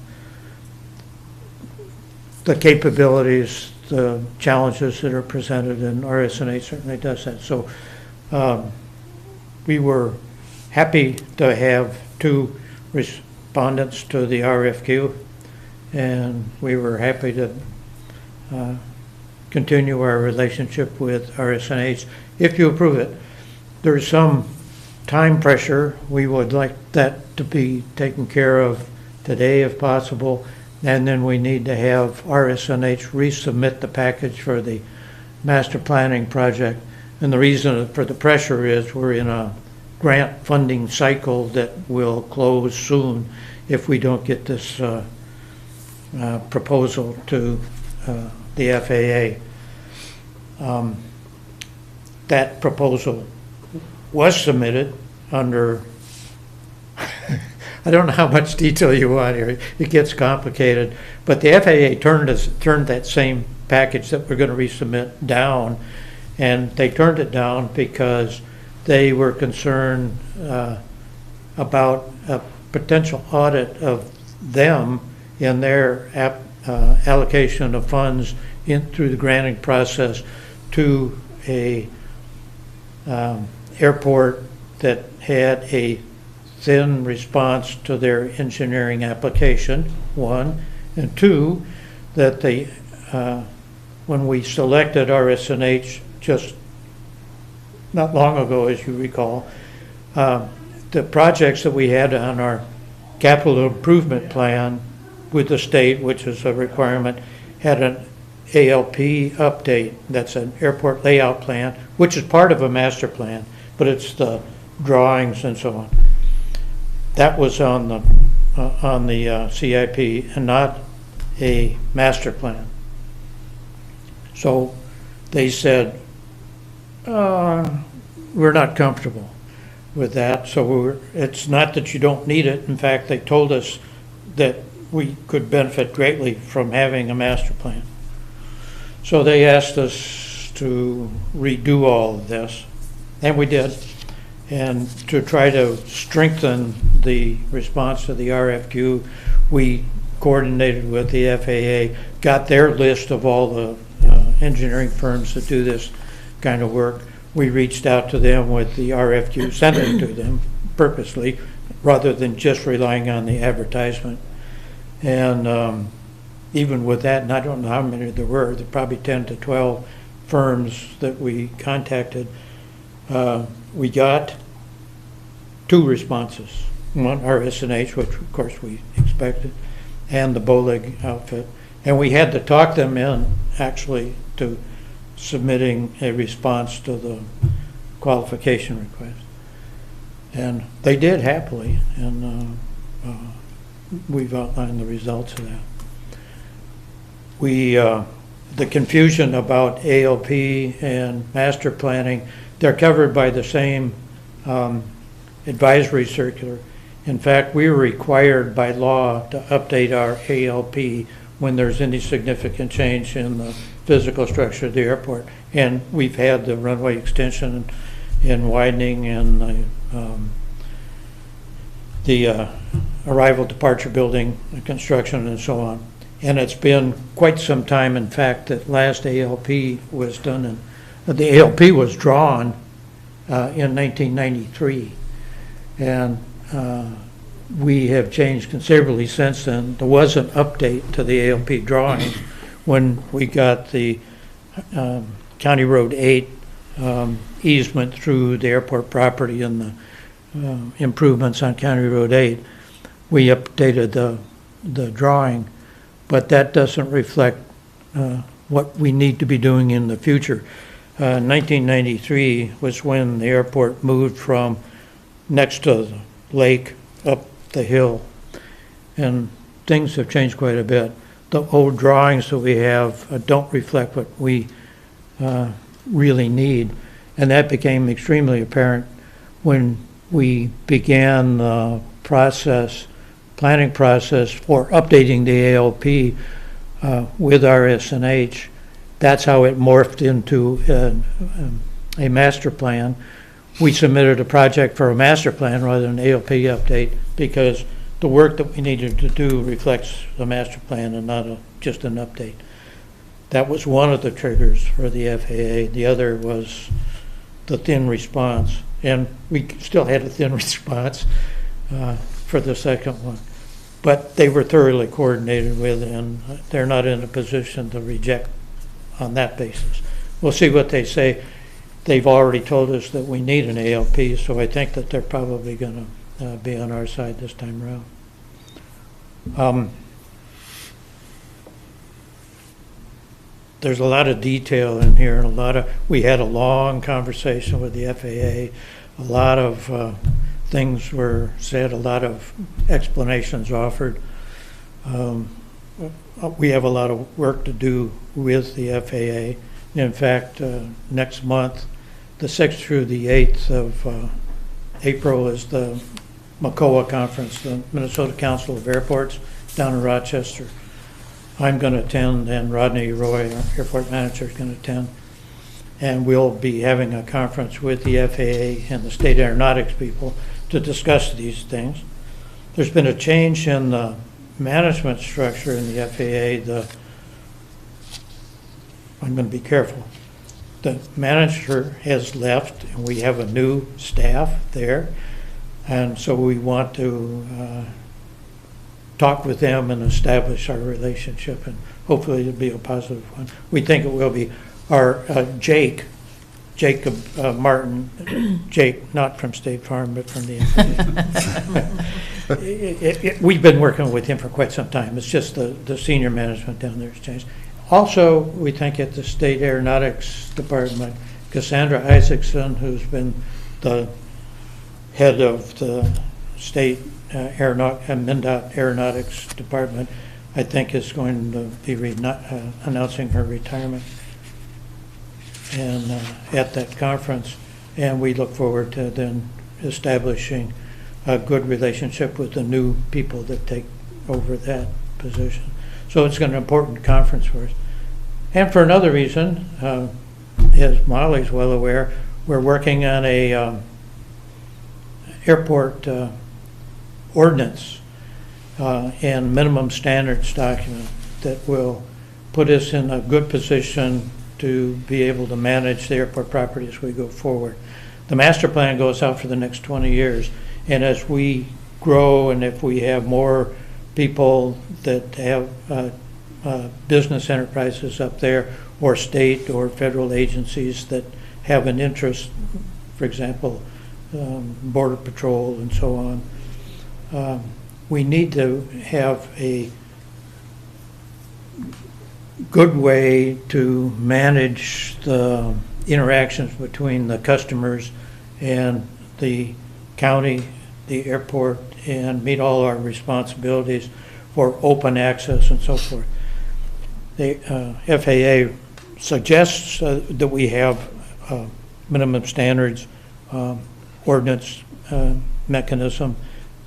the capabilities, the challenges that are presented, and Rsnh certainly does that. So we were happy to have two respondents to the RFQ, and we were happy to continue our relationship with Rsnh if you approve it. There's some time pressure. We would like that to be taken care of today if possible, and then we need to have Rsnh resubmit the package for the master planning project. And the reason for the pressure is we're in a grant funding cycle that will close soon if we don't get this proposal to the FAA. That proposal was submitted under, I don't know how much detail you want here, it gets complicated, but the FAA turned that same package that we're going to resubmit down, and they turned it down because they were concerned about a potential audit of them in their allocation of funds through the granting process to a airport that had a thin response to their engineering application, one, and two, that they, when we selected Rsnh just not long ago, as you recall, the projects that we had on our capital improvement plan with the state, which is a requirement, had an ALP update. That's an airport layout plan, which is part of a master plan, but it's the drawings and so on. That was on the CIP and not a master plan. So they said, we're not comfortable with that. So it's not that you don't need it. In fact, they told us that we could benefit greatly from having a master plan. So they asked us to redo all of this, and we did. And to try to strengthen the response to the RFQ, we coordinated with the FAA, got their list of all the engineering firms that do this kind of work, we reached out to them with the RFQ, sent it to them purposely, rather than just relying on the advertisement. And even with that, and I don't know how many there were probably 10 to 12 firms that we contacted. We got 2 responses. One, Rsnh, which of course we expected, and the Bowleg outfit. And we had to talk them in, actually, to submitting a response to the qualification request. And they did happily, and we've outlined the results of that. The confusion about ALP and master planning, they're covered by the same advisory circular. In fact, we were required by law to update our ALP when there's any significant change in the physical structure of the airport. And we've had the runway extension and widening and the arrival departure building construction and so on. And it's been quite some time, in fact, that last ALP was done, and the ALP was drawn in 1993. And we have changed considerably since then. There was an update to the ALP drawing when we got the County Road 8 easement through the airport property and the improvements on County Road 8. We updated the drawing, but that doesn't reflect what we need to be doing in the future. 1993 was when the airport moved from next to the lake up the hill, and things have changed quite a bit. The old drawings that we have don't reflect what we really need, and that became extremely apparent when we began the planning process for updating the ALP with Rsnh. That's how it morphed into a master plan. We submitted a project for a master plan rather than an ALP update because the work that we needed to do reflects the master plan and not just an update. That was one of the triggers for the FAA. The other was the thin response. And we still had a thin response for the second one. But they were thoroughly coordinated with, and they're not in a position to reject on that basis. We'll see what they say. They've already told us that we need an ALP, so I think that they're probably going to be on our side this time around. There's a lot of detail in here, and we had a long conversation with the FAA. A lot of things were said, a lot of explanations offered. We have a lot of work to do with the FAA. In fact, next month, the 6th through the 8th of April is the MCOA conference, the Minnesota Council of Airports down in Rochester. I'm going to attend, and Rodney Roy, our airport manager, is going to attend. And we'll be having a conference with the FAA and the state aeronautics people to discuss these things. There's been a change in the management structure in the FAA. I'm going to be careful. The manager has left, and we have a new staff there. And so we want to talk with them and establish our relationship, and hopefully it'll be a positive one. We think it will be. Our Jacob Martin, Jake, not from State Farm, but from the we've been working with him for quite some time. It's just the senior management down there has changed. Also, we think at the State Aeronautics Department, Cassandra Isaacson, who's been the head of the State MnDOT Aeronautics Department, I think is going to be announcing her retirement and at that conference, and we look forward to then establishing a good relationship with the new people that take over that position. So it's an important conference for us. And for another reason, as Molly's well aware, we're working on a airport ordinance and minimum standards document that will put us in a good position to be able to manage the airport property as we go forward. The master plan goes out for the next 20 years, and as we grow and if we have more people that have business enterprises up there or state or federal agencies that have an interest, for example, Border Patrol and so on, we need to have a good way to manage the interactions between the customers and the county, the airport, and meet all our responsibilities for open access and so forth. The FAA suggests that we have minimum standards ordinance mechanism.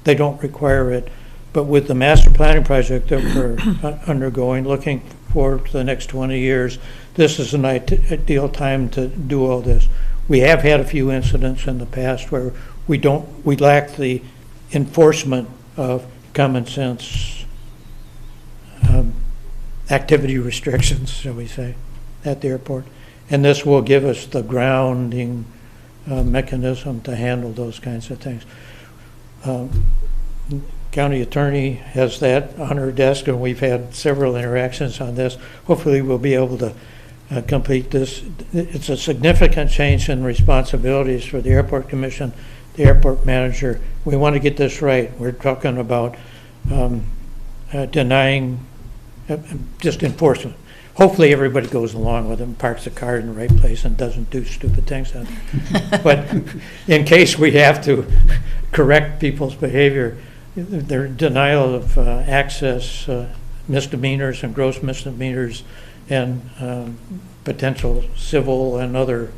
They don't require it, but with the master planning project that we're undergoing, looking for the next 20 years, this is an ideal time to do all this. We have had a few incidents in the past where we lack the enforcement of common sense activity restrictions, shall we say, at the airport. And this will give us the grounding mechanism to handle those kinds of things. County attorney has that on her desk, and we've had several interactions on this. Hopefully we'll be able to complete this. It's a significant change in responsibilities for the Airport Commission, the airport manager. We want to get this right. We're talking about denying just enforcement. Hopefully everybody goes along with it and parks the car in the right place and doesn't do stupid things out there. But in case we have to correct people's behavior, their denial of access, misdemeanors and gross misdemeanors, and potential civil and other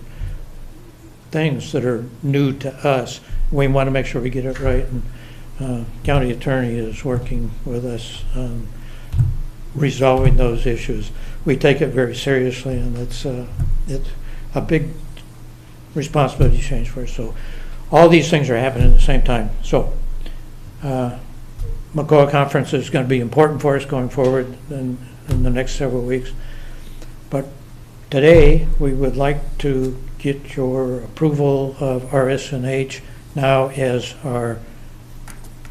things that are new to us. We want to make sure we get it right, and county attorney is working with us on resolving those issues. We take it very seriously, and it's a big responsibility change for us. So all these things are happening at the same time. So McCoy Conference is going to be important for us going forward in the next several weeks. But today, we would like to get your approval of Rsnh now as our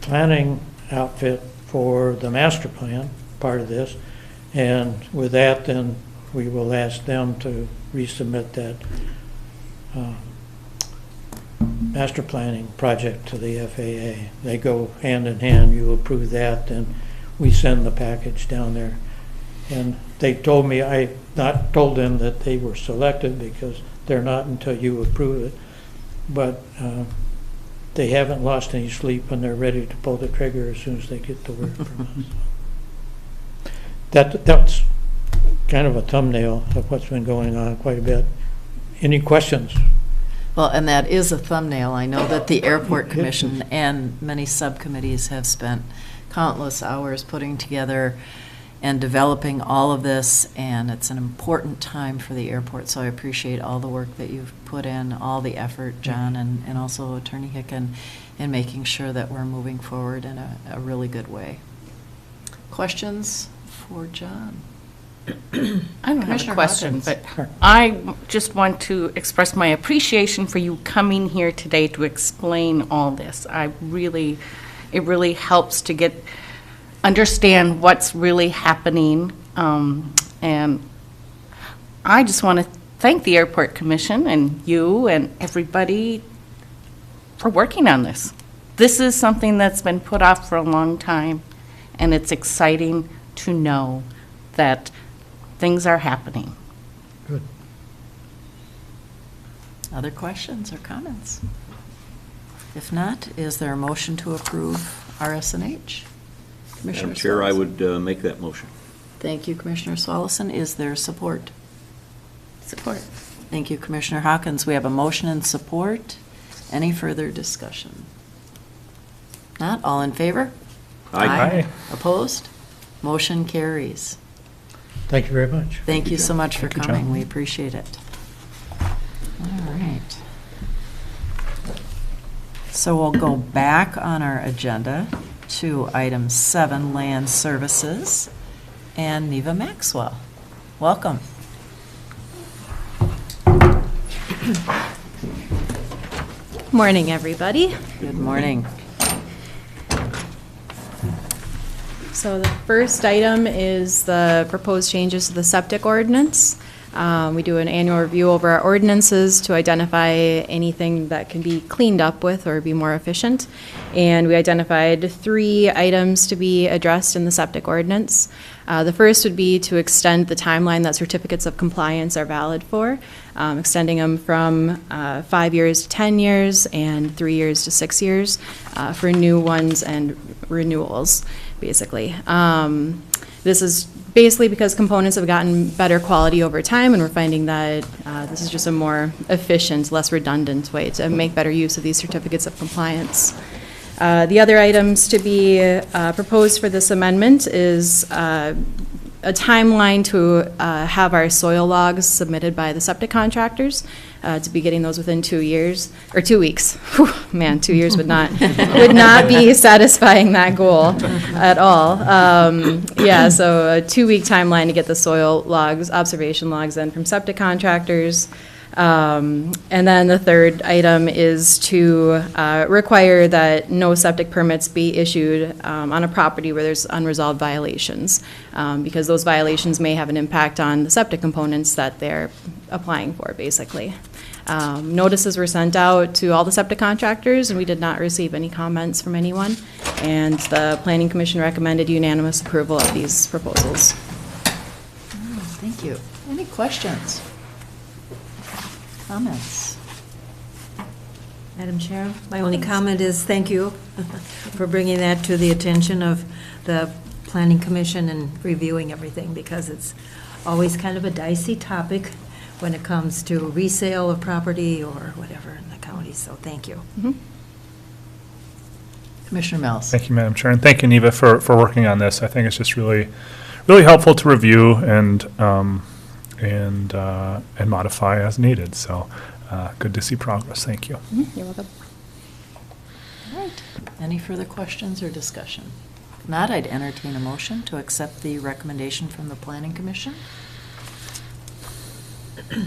planning outfit for the master plan, part of this. And with that, then we will ask them to resubmit that master planning project to the FAA. They go hand in hand. You approve that, and we send the package down there. And they told me, I not told them that they were selected because they're not until you approve it. But they haven't lost any sleep, and they're ready to pull the trigger as soon as they get the word from us. That's kind of a thumbnail of what's been going on quite a bit. Any questions? Well, and that is a thumbnail. I know that the Airport Commission and many subcommittees have spent countless hours putting together and developing all of this, and it's an important time for the airport, so I appreciate all the work that you've put in, all the effort, John, and also Attorney Hicken, in making sure that we're moving forward in a really good way. Questions for John? I don't have a question, but I just want to express my appreciation for you coming here today to explain all this. It really helps to understand what's really happening. And I just want to thank the Airport Commission and you and everybody for working on this. This is something that's been put off for a long time, and it's exciting to know that things are happening. Good. Other questions or comments? If not, is there a motion to approve Rsnh? Commissioner Madam Chair, I Swallison. would make that motion. Thank you, Commissioner Swallison. Is there support? Support. Thank you, Commissioner Hawkins. We have a motion and support. Any further discussion? Not? All in favor? Aye. Opposed? Motion carries. Thank you very much. Thank you so much for Thank you, coming. John. We appreciate it. All right. So we'll go back on our agenda to item 7, Land Services, and Neva Maxwell. Welcome. Morning, everybody. Good morning. So the first item is the proposed changes to the septic ordinance. We do an annual review over our ordinances to identify anything that can be cleaned up with or be more efficient. And we identified 3 items to be addressed in the septic ordinance. The first would be to extend the timeline that certificates of compliance are valid for, extending them from 5 years to 10 years and 3 years to 6 years for new ones and renewals, basically. This is basically because components have gotten better quality over time, and we're finding that this is just a more efficient, less redundant way to make better use of these certificates of compliance. The other items to be proposed for this amendment is a timeline to have our soil logs submitted by the septic contractors, to be getting those within 2 years, or 2 weeks. Whew, man, 2 years would not be satisfying that goal at all. Yeah, so a 2-week timeline to get the soil logs, observation logs in from septic contractors. And then the third item is to require that no septic permits be issued on a property where there's unresolved violations, because those violations may have an impact on the septic components that they're applying for, basically. Notices were sent out to all the septic contractors, and we did not receive any comments from anyone. And the Planning Commission recommended unanimous approval of these proposals. Thank you. Any questions? Comments? Madam Chair, my only comment is thank you for bringing that to the attention of the Planning Commission and reviewing everything, because it's always kind of a dicey topic when it comes to resale of property or whatever in the county, so thank you. Mm-hmm. Commissioner Mills. Thank you, Madam Chair, and thank you, Neva, for working on this. I think it's just really helpful to review and modify as needed. So good to see progress. Thank you. Mm-hmm. You're welcome. All right. Any further questions or discussion? If not, I'd entertain a motion to accept the recommendation from the Planning Commission.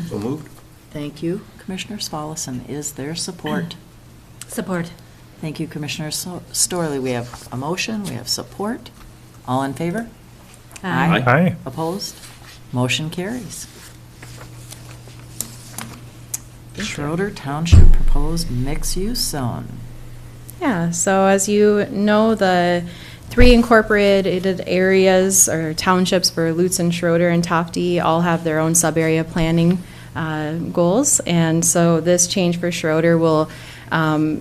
So moved. Thank you, Commissioner Spallison. Is there support? Support. Thank you, Commissioner Storley. We have a motion, we have support. All in favor? Aye. Aye. Opposed? Motion carries. Schroeder Township proposed mixed-use zone. Yeah, so as you know, the 3 incorporated areas or townships for Lutz and Schroeder and Tofte all have their own sub-area planning goals. And so this change for Schroeder will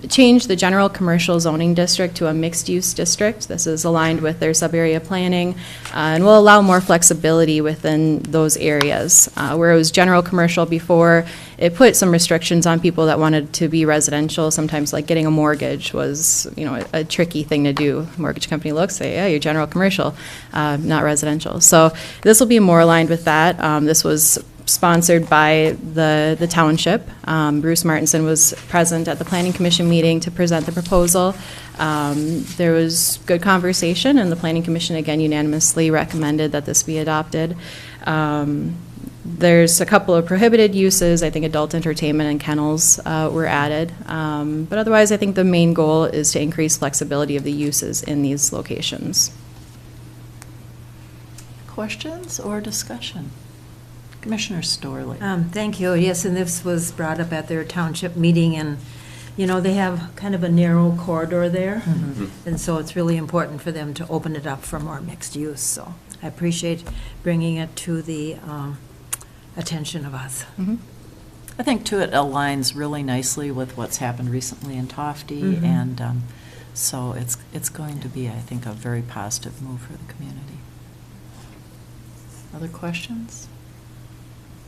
change the general commercial zoning district to a mixed-use district. This is aligned with their sub-area planning and will allow more flexibility within those areas. Where it was general commercial before, it put some restrictions on people that wanted to be residential. Sometimes like getting a mortgage was, a tricky thing to do. Mortgage company looks, say, yeah, you're general commercial, not residential. So this will be more aligned with that. This was sponsored by the township. Bruce Martinson was present at the Planning Commission meeting to present the proposal. There was good conversation, and the Planning Commission again unanimously recommended that this be adopted. There's a couple of prohibited uses. I think adult entertainment and kennels were added. But otherwise, I think the main goal is to increase flexibility of the uses in these locations. Questions or discussion? Commissioner Storley. Thank you. Yes, and this was brought up at their township meeting, and, they have kind of a narrow corridor there. Mm-hmm. And so it's really important for them to open it up for more mixed use. So I appreciate bringing it to the attention of us. Mm-hmm. I think, too, it aligns really nicely with what's happened recently in Tofte, Mhm. and so it's going to be, I think, a very positive move for the community. Other questions?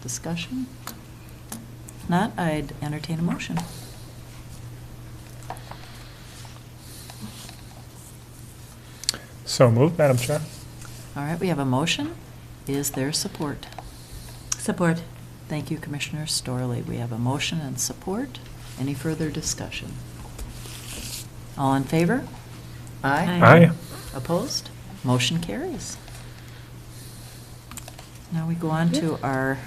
Discussion? If not, I'd entertain a motion. So moved, Madam Chair. All right, we have a motion. Is there support? Support. Thank you, Commissioner Storley. We have a motion and support. Any further discussion? All in favor? Aye. Aye. Opposed? Motion carries. Now we go on to our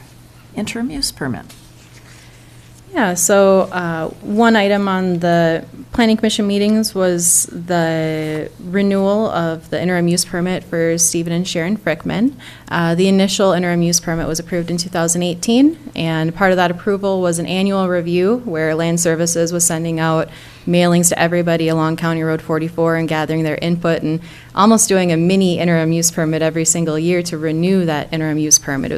interim use permit. Yeah, so one item on the Planning Commission meetings was the renewal of the interim use permit for Stephen and Sharon Frykman. The initial interim use permit was approved in 2018, and part of that approval was an annual review where Land Services was sending out mailings to everybody along County Road 44 and gathering their input and almost doing a mini interim use permit every single year to renew that interim use permit. It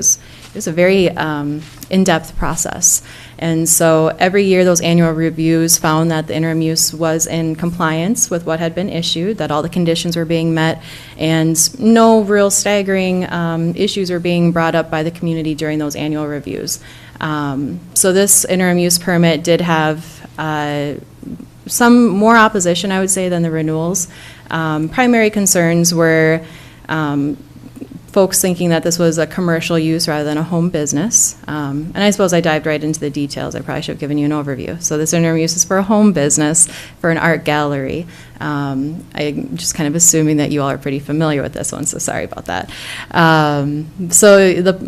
was a very in-depth process. And so every year those annual reviews found that the interim use was in compliance with what had been issued, that all the conditions were being met, and no real staggering issues were being brought up by the community during those annual reviews. So this interim use permit did have some more opposition, I would say, than the renewals. Primary concerns were folks thinking that this was a commercial use rather than a home business. And I suppose I dived right into the details. I probably should have given you an overview. So this interim use is for a home business, for an art gallery. I'm just kind of assuming that you all are pretty familiar with this one, so sorry about that.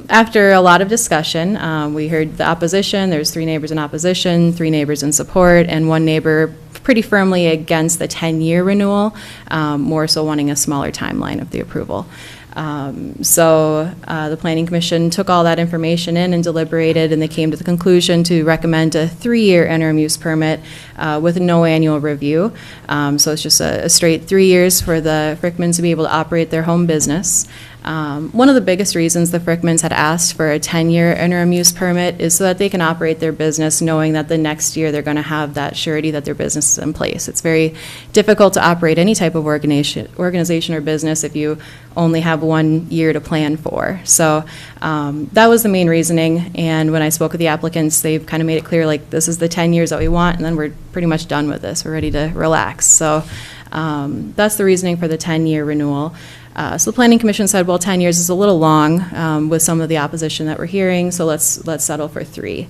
After a lot of discussion, we heard the opposition. There's 3 neighbors in opposition, 3 neighbors in support, and 1 neighbor pretty firmly against the 10-year renewal, more so wanting a smaller timeline of the approval. The Planning Commission took all that information in and deliberated, and they came to the conclusion to recommend a 3-year interim use permit with no annual review. So it's just a straight 3 years for the Frykmans to be able to operate their home business. One of the biggest reasons the Frykmans had asked for a 10-year interim use permit is so that they can operate their business knowing that the next year they're going to have that surety that their business is in place. It's very difficult to operate any type of organization or business if you only have 1 year to plan for. So that was the main reasoning, and when I spoke with the applicants, they've kind of made it clear, like, this is the 10 years that we want, and then we're pretty much done with this. We're ready to relax. So that's the reasoning for the 10-year renewal. So the Planning Commission said, well, 10 years is a little long with some of the opposition that we're hearing, so let's settle for 3.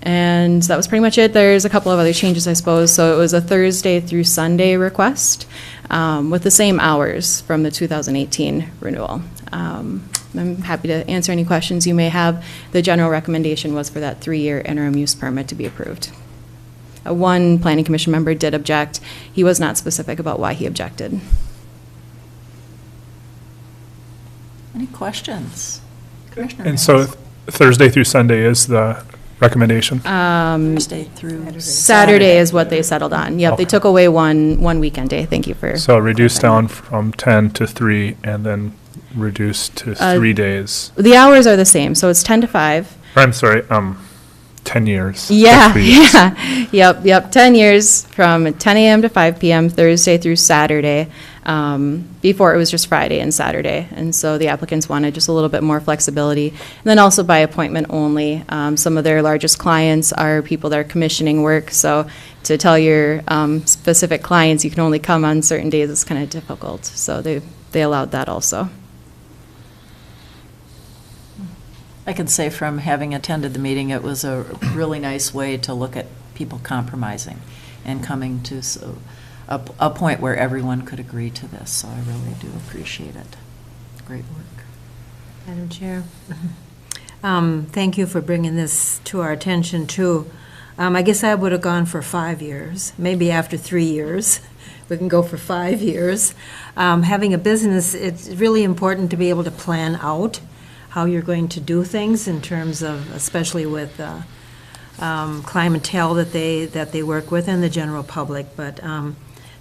And that was pretty much it. There's a couple of other changes, I suppose. So it was a Thursday through Sunday request with the same hours from the 2018 renewal. I'm happy to answer any questions you may have. The general recommendation was for that 3-year interim use permit to be approved. One Planning Commission member did object. He was not specific about why he objected. Any questions? Commissioner And so Thursday through Sunday is the recommendation? Thursday through Saturday is what they settled on. Yep, Okay. they took away one weekend day. Thank you for. So reduced down from 10 to 3 and then reduced to 3 days. The hours are the same, so it's 10 to 5. I'm sorry, 10 years. Yeah, 3 years. yeah. Yep, 10 years from 10 a.m. to 5 p.m., Thursday through Saturday. Before it was just Friday and Saturday, and so the applicants wanted just a little bit more flexibility. And then also by appointment only. Some of their largest clients are people that are commissioning work, so to tell your specific clients you can only come on certain days is kind of difficult. So they allowed that also. I can say from having attended the meeting, it was a really nice way to look at people compromising and coming to a point where everyone could agree to this, so I really do appreciate it. Great work. Madam Chair, thank you for bringing this to our attention, too. I guess I would have gone for 5 years, maybe after 3 years. We can go for 5 years. Having a business, it's really important to be able to plan out how you're going to do things in terms of, especially with clientele that they work with and the general public, but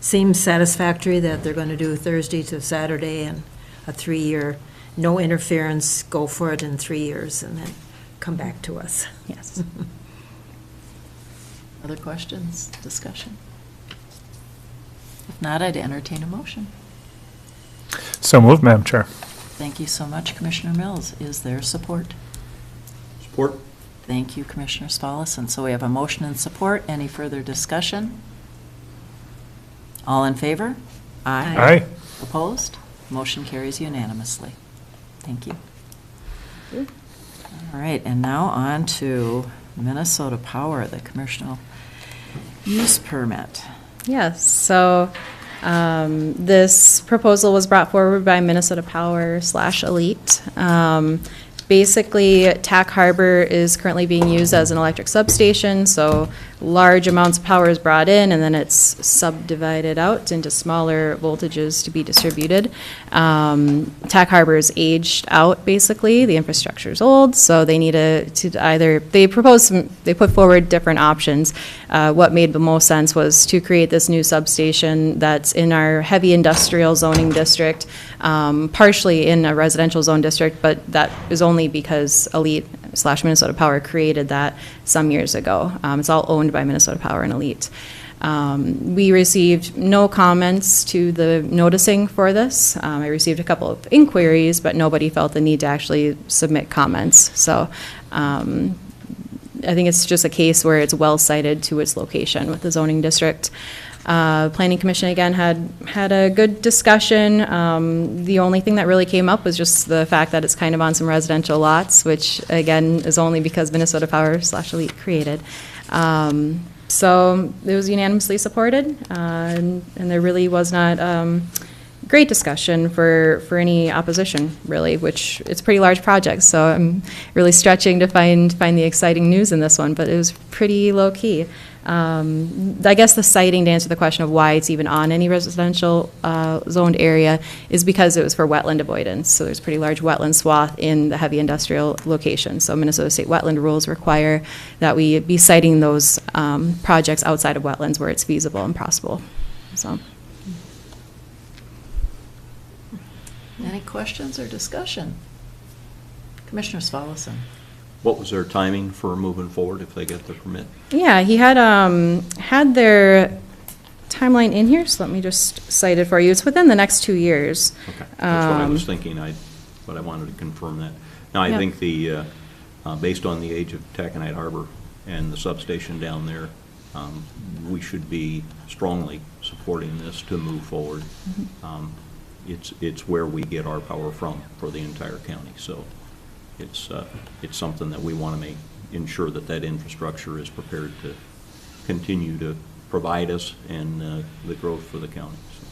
seems satisfactory that they're going to do Thursday to Saturday and a 3-year, no interference, go for it in 3 years, and then come back to us. Yes. Other questions, discussion? If not, I'd entertain a motion. So moved, Madam Chair. Thank you so much, Commissioner Mills. Is there support? Support? Thank you, Commissioner Spallis. And so we have a motion and support. Any further discussion? All in favor? Aye. Opposed? Motion carries unanimously. Thank you. All right, and now on to Minnesota Power, the Conditional Use Permit. Yes, so this proposal was brought forward by Minnesota Power / Allete. Basically, Tack Harbor is currently being used as an electric substation, so large amounts of power is brought in, and then it's subdivided out into smaller voltages to be distributed. Tack Harbor is aged out, basically. The infrastructure is old, so they need to either, they put forward different options. What made the most sense was to create this new substation that's in our heavy industrial zoning district, partially in a residential zone district, but that is only because Allete / Minnesota Power created that some years ago. It's all owned by Minnesota Power and Allete. We received no comments to the noticing for this. I received a couple of inquiries, but nobody felt the need to actually submit comments. So I think it's just a case where it's well cited to its location with the zoning district. Planning Commission, again, had a good discussion. The only thing that really came up was just the fact that it's kind of on some residential lots, which, again, is only because Minnesota Power / Allete created. So it was unanimously supported, and there really was not great discussion for any opposition, really, which it's a pretty large project, so I'm really stretching to find the exciting news in this one, but it was pretty low-key. I guess the citing, to answer the question of why it's even on any residential zoned area, is because it was for wetland avoidance. So there's a pretty large wetland swath in the heavy industrial location. So Minnesota state wetland rules require that we be citing those projects outside of wetlands where it's feasible and possible. So. Any questions or discussion? Commissioner Svallesen. What was their timing for moving forward if they get the permit? Yeah, he had their timeline in here, so let me just cite it for you. It's within the next 2 years. Okay, that's what I was thinking, but I wanted to confirm that. Now, I think based on the age of Taconite Harbor and the substation down there, we should be strongly supporting this to move forward. Mm-hmm. It's where we get our power from for the entire county, so it's something that we want to ensure that infrastructure is prepared to continue to provide us and the growth for the county. So,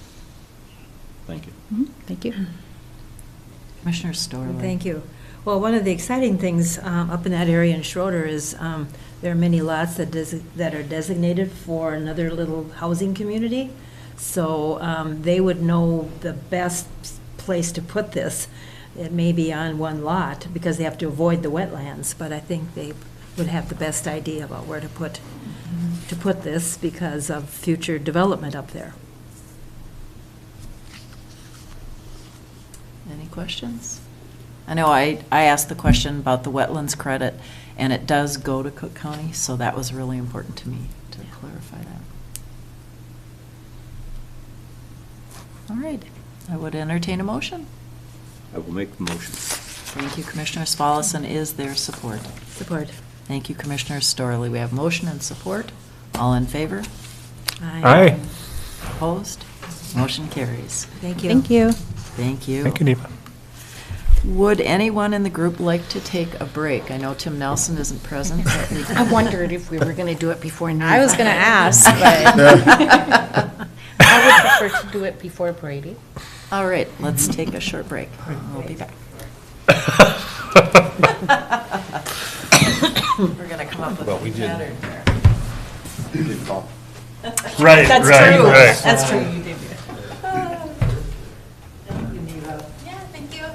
thank you. Mm-hmm. Thank you. Commissioner Storley. Thank you. Well, one of the exciting things up in that area in Schroeder is there are many lots that are designated for another little housing community. So they would know the best place to put this. It may be on one lot because they have to avoid the wetlands, but I think they would have the best idea about where to put this because of future development up there. Any questions? I know I asked the question about the wetlands credit, and it does go to Cook County, so that was really important to me to clarify that. All right, I would entertain a motion. I will make the motion. Thank you, Commissioner Svallesen. Is there support? Support. Thank you, Commissioner Storley. We have motion and support. All in favor? Aye. Opposed? Motion carries. Thank you. Thank you. Thank you. Thank you, Neva. Would anyone in the group like to take a break? I know Tim Nelson isn't present. But we I wondered if we were going to do it before noon. I was going to ask, but I would prefer to do it before Brady. All right, let's take a short break. We'll be back. We're going to come up with a pattern here. You did call. Right, That's right, true. right. That's true. You did. yeah, thank you.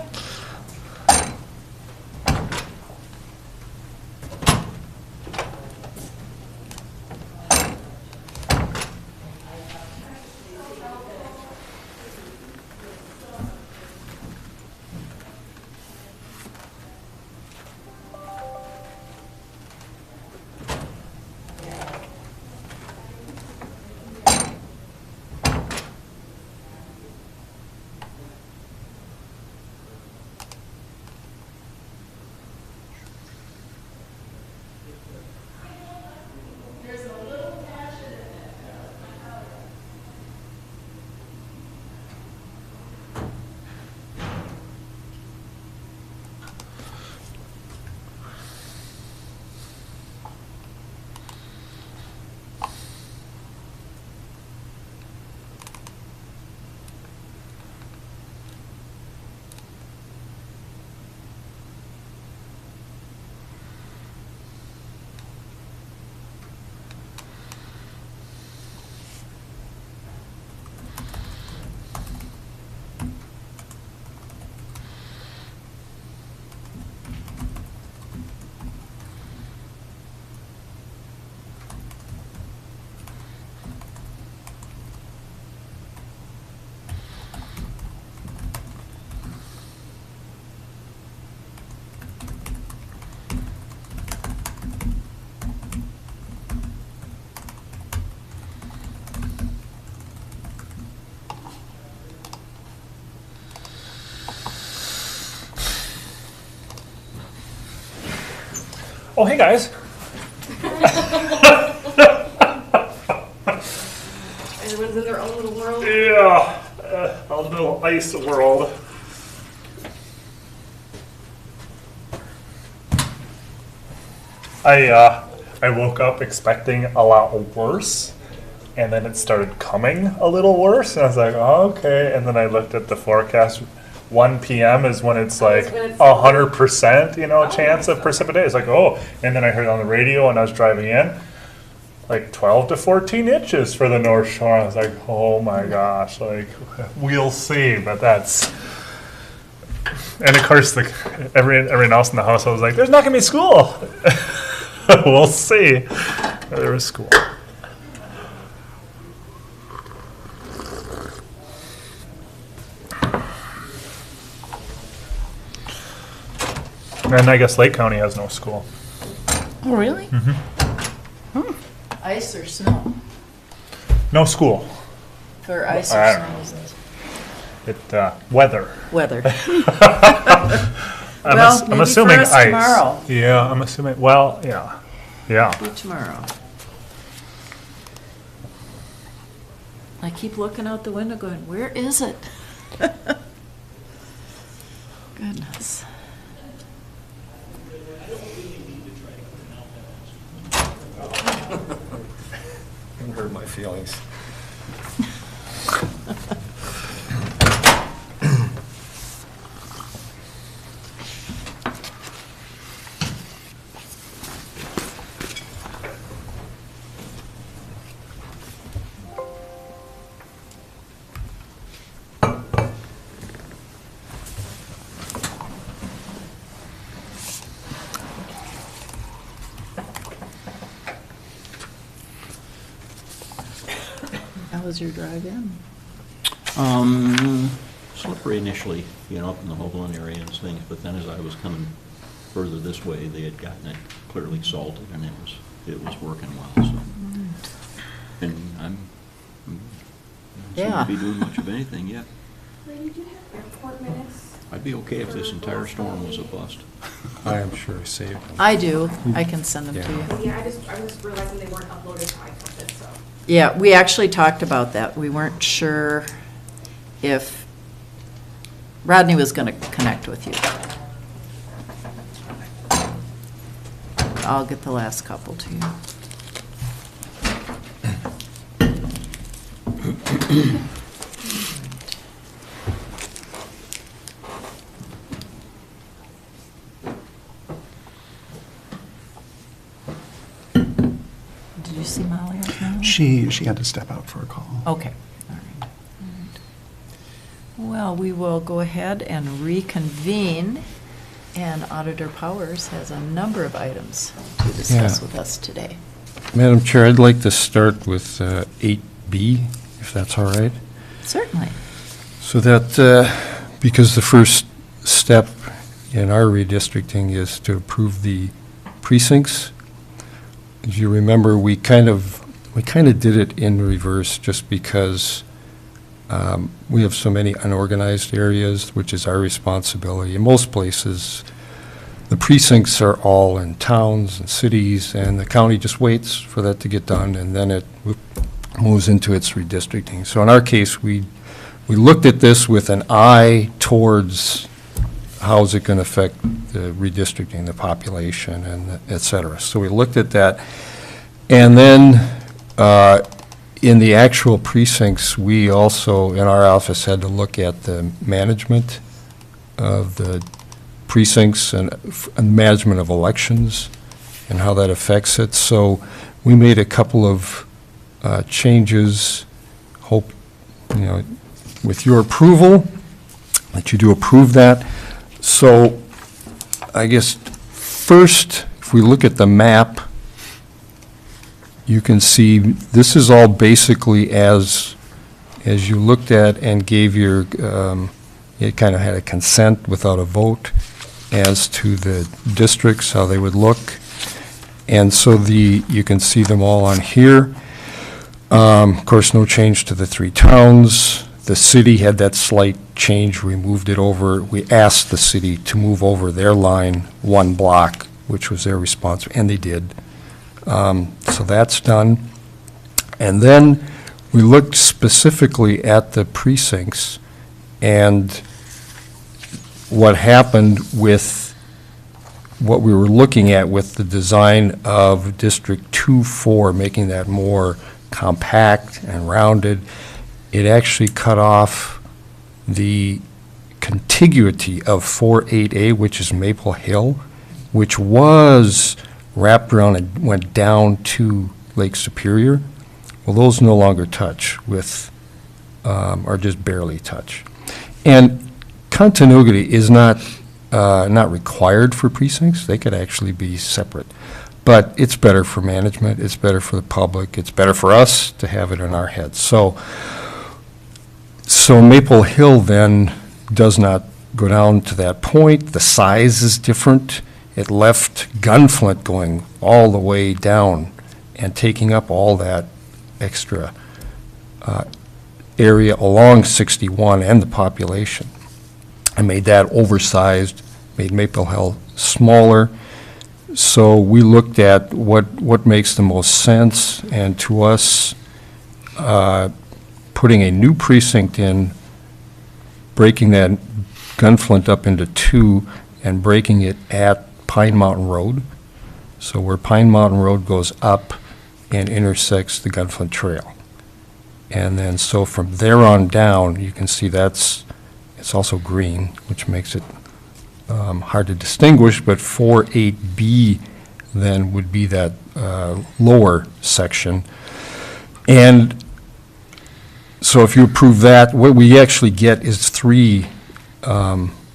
Oh, hey, guys. Everyone's in their own little world. Yeah, a little ice world. I woke up expecting a lot worse, and then it started coming a little worse, and I was like, oh, okay. And then I looked at the forecast. 1 p.m. is when it's like 100%, chance of precipitation. It's like, oh, and then I heard on the radio when I was driving in, like 12 to 14 inches for the North Shore. I was like, oh my gosh, like we'll see, but that's. And of course, like everyone else in the house, I was like, there's not gonna be school. We'll see. There was school. And I guess Lake County has no school. Oh, really? Ice or snow? No school. For ice I or don't snow? Weather. Weather. I'm Well, maybe assuming for us ice. tomorrow. Yeah, I'm assuming. Well, yeah. Maybe tomorrow. I keep looking out the window going, where is it? Goodness. You hurt my feelings. How was your drive in? Slippery initially, up in the Hoagland area and things, but then as I was coming further this way, they had gotten it clearly salted and it was working well, so. And I'm seem Yeah. to be doing much of anything yet. Lady, do you have airport minutes? I'd be okay if this entire storm was a bust. I am sure I saved them. I do. I can send them to you. Yeah, I was realizing they weren't uploaded to iCloud, so. Yeah, we actually talked about that. We weren't sure if Rodney was going to connect with you. I'll get the last couple to you. Did you see Molly right now? She had to step out for a call. Okay. All right. Well, we will go ahead and reconvene, and Auditor Powers has a number of items to discuss Yeah. with us today. Madam Chair, I'd like to start with 8B, if that's all right. Certainly. So that, because the first step in our redistricting is to approve the precincts. As you remember, we kind of did it in reverse just because we have so many unorganized areas, which is our responsibility. In most places, the precincts are all in towns and cities, and the county just waits for that to get done, and then it moves into its redistricting. So in our case, we looked at this with an eye towards how is it going to affect the redistricting, the population, and et cetera. So we looked at that. And then in the actual precincts, we also, in our office, had to look at the management of the precincts and management of elections and how that affects it. So we made a couple of changes, hope, with your approval, that you do approve that. So I guess first, if we look at the map, you can see this is all basically as you looked at and gave your, it kind of had a consent without a vote as to the districts, how they would look. And so you can see them all on here. Of course, no change to the 3 towns. The city had that slight change. We moved it over. We asked the city to move over their line 1 block which was their response, and they did. So that's done. And then we looked specifically at the precincts and what happened with what we were looking at with the design of District 2-4, making that more compact and rounded. It actually cut off the contiguity of 4-8A, which is Maple Hill, which was wrapped around and went down to Lake Superior. Well, those no longer touch with, or just barely touch. And continuity is not required for precincts. They could actually be separate. But it's better for management, it's better for the public, it's better for us to have it in our heads. So Maple Hill then does not go down to that point. The size is different. It left Gunflint going all the way down and taking up all that extra area along 61 and the population. I made that oversized, made Maple Hill smaller. So we looked at what makes the most sense, and to us, putting a new precinct in, breaking that Gunflint up into 2 and breaking it at Pine Mountain Road. So where Pine Mountain Road goes up and intersects the Gunflint Trail. And then so from there on down, you can see it's also green, which makes it hard to distinguish, but 4-8B then would be that lower section. And so if you approve that, what we actually get is 3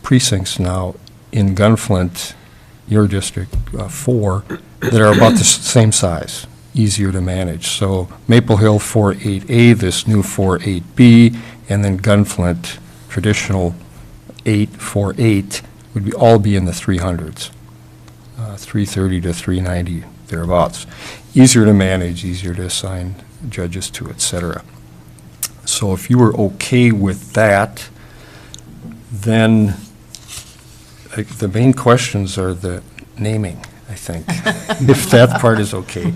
precincts now in Gunflint, your district, 4, that are about the same size, easier to manage. So Maple Hill 4-8A, this new 4-8B, and then Gunflint, traditional 8-4-8, would all be in the 300s, 330 to 390, thereabouts. Easier to manage, easier to assign judges to, et cetera. So if you were okay with that, then the main questions are the naming, I think, if that part is okay.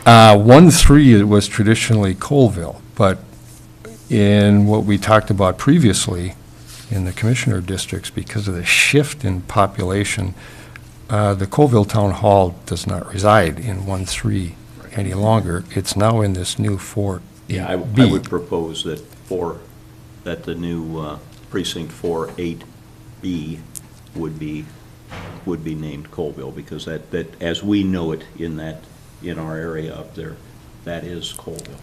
1-3 was traditionally Colville, but in what we talked about previously in the commissioner districts, because of the shift in population, the Colville Town Hall does not reside in 1-3 any longer. It's now in this new 4. Yeah, I would propose that the new precinct 4-8B would be named Colville, because that as we know it in our area up there, that is Colville.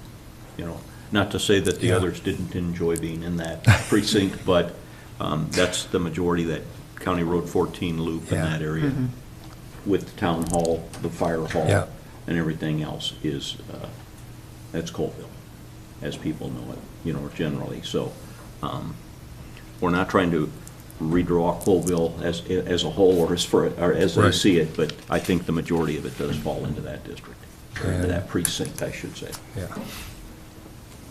You know, not to say that the others didn't enjoy being in that precinct, but that's the majority, that County Road 14 loop in that area, with the town hall, the fire hall, and everything else is that's Colville, as people know it, generally. So we're not trying to redraw Colville as a whole or as I see it, but I think the majority of it does fall into that district, or into that precinct, I should say. Yeah.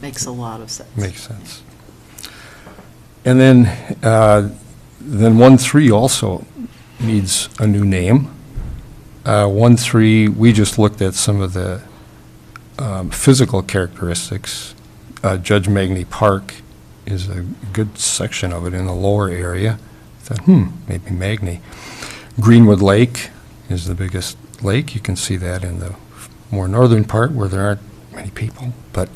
Makes a lot of sense. Makes sense. And then 1-3 also needs a new name. 1-3, we just looked at some of the physical characteristics. Judge Magny Park is a good section of it in the lower area. Thought, maybe Magny. Greenwood Lake is the biggest lake. You can see that in the more northern part where there aren't many people, but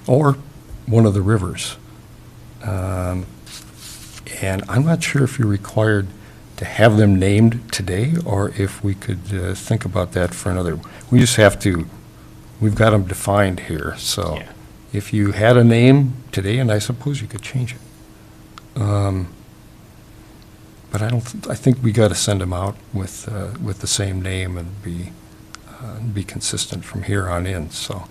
or one of the rivers. And I'm not sure if you're required to have them named today, or if we could think about that for another. We just have to, we've got them defined here, so if you had a name today, and I suppose you could change it. But I think we got to send them out with the same name and be consistent from here on in, so.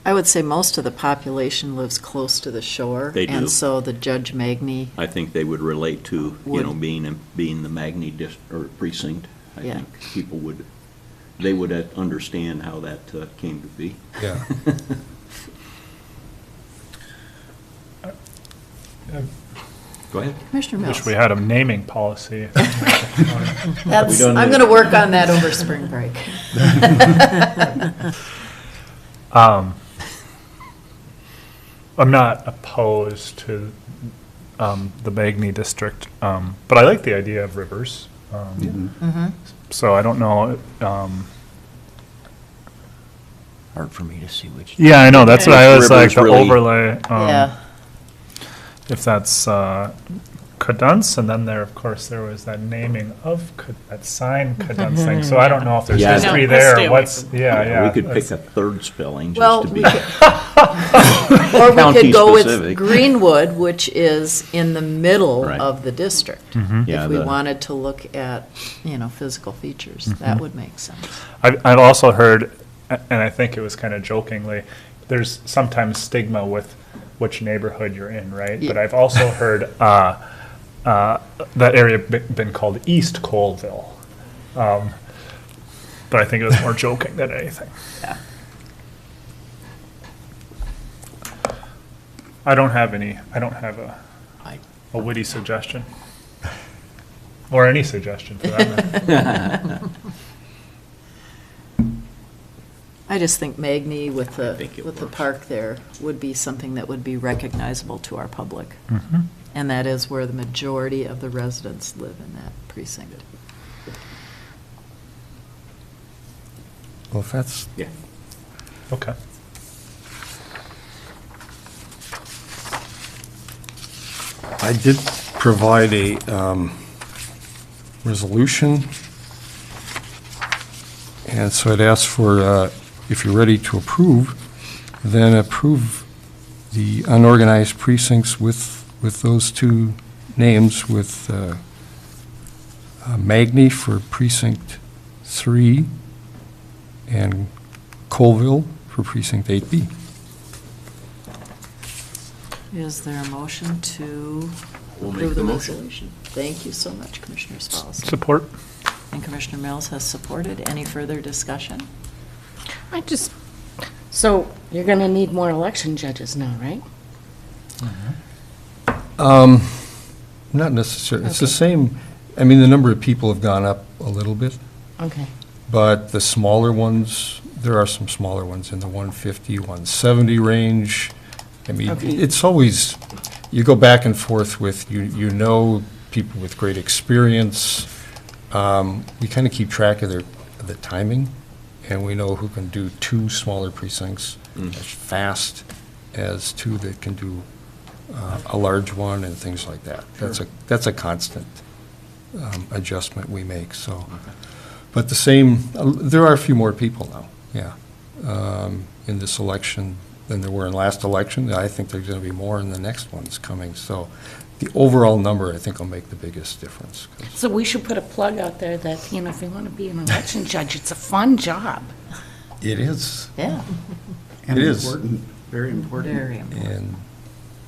I would say most of the population lives close to the shore. They do. And so the Judge Magny. I think they would relate to, being the Magny precinct. I think people would understand how that came to be. Yeah. Go ahead. Commissioner Mills. Wish we had a naming policy. That's, don't I'm need- going to work on that over spring break. I'm not opposed to the Magny district, but I like the idea of rivers. So I don't know. Hard for me to see which. Yeah, I know, that's what I was like, Rivers the really- overlay. Yeah. If that's cadence, and then there, of course, there was that naming of, that sign cadence thing, so I don't know if there's Yeah. history No, let's stay there, away what's, yeah. We could that's- pick a third spelling Well, just to be. Or we County could go with specific. Greenwood, which is in the middle Right. of the district. Yeah, If we the- wanted to look at, physical features, that would make sense. I've also heard, and I think it was kind of jokingly, there's sometimes stigma with which neighborhood you're in, right? Yeah. But I've also heard that area been called East Colville. But I think it was more joking than anything. Yeah. I don't have a witty suggestion. Or any suggestion for that matter. I just think Magny with think it the works. park there would be something that would be recognizable to our public. Mhm. And that is where the majority of the residents live in that precinct. Well, if that's, Yeah. Okay. I did provide a resolution, and so I'd ask for, if you're ready to approve, then approve the unorganized precincts with those two names, with Magny for Precinct 3 and Colville for Precinct 8B. Is there a motion to We'll make approve the the motion. resolution? Thank you so much, Commissioner Spalls. Support? And Commissioner Mills has supported. Any further discussion? So you're going to need more election judges now, right? Not necessarily, it's the same, I mean, the number of people have gone up a little bit, Okay. but the smaller ones, there are some smaller ones in the 150, 170 range. I mean, Okay. it's always, you go back and forth with, you know, people with great experience. We kind of keep track of the timing, and we know who can do two smaller precincts as fast as two that can do a large one and things like that. That's a constant adjustment we make, so. But the same, there are a few more people now, yeah, in this election than there were in last election. I think there's going to be more in the next ones coming, so the overall number, I think, will make the biggest difference. So we should put a plug out there that, if you want to be an election judge, it's a fun job. It is, Yeah. And It is. important, very important. Very important.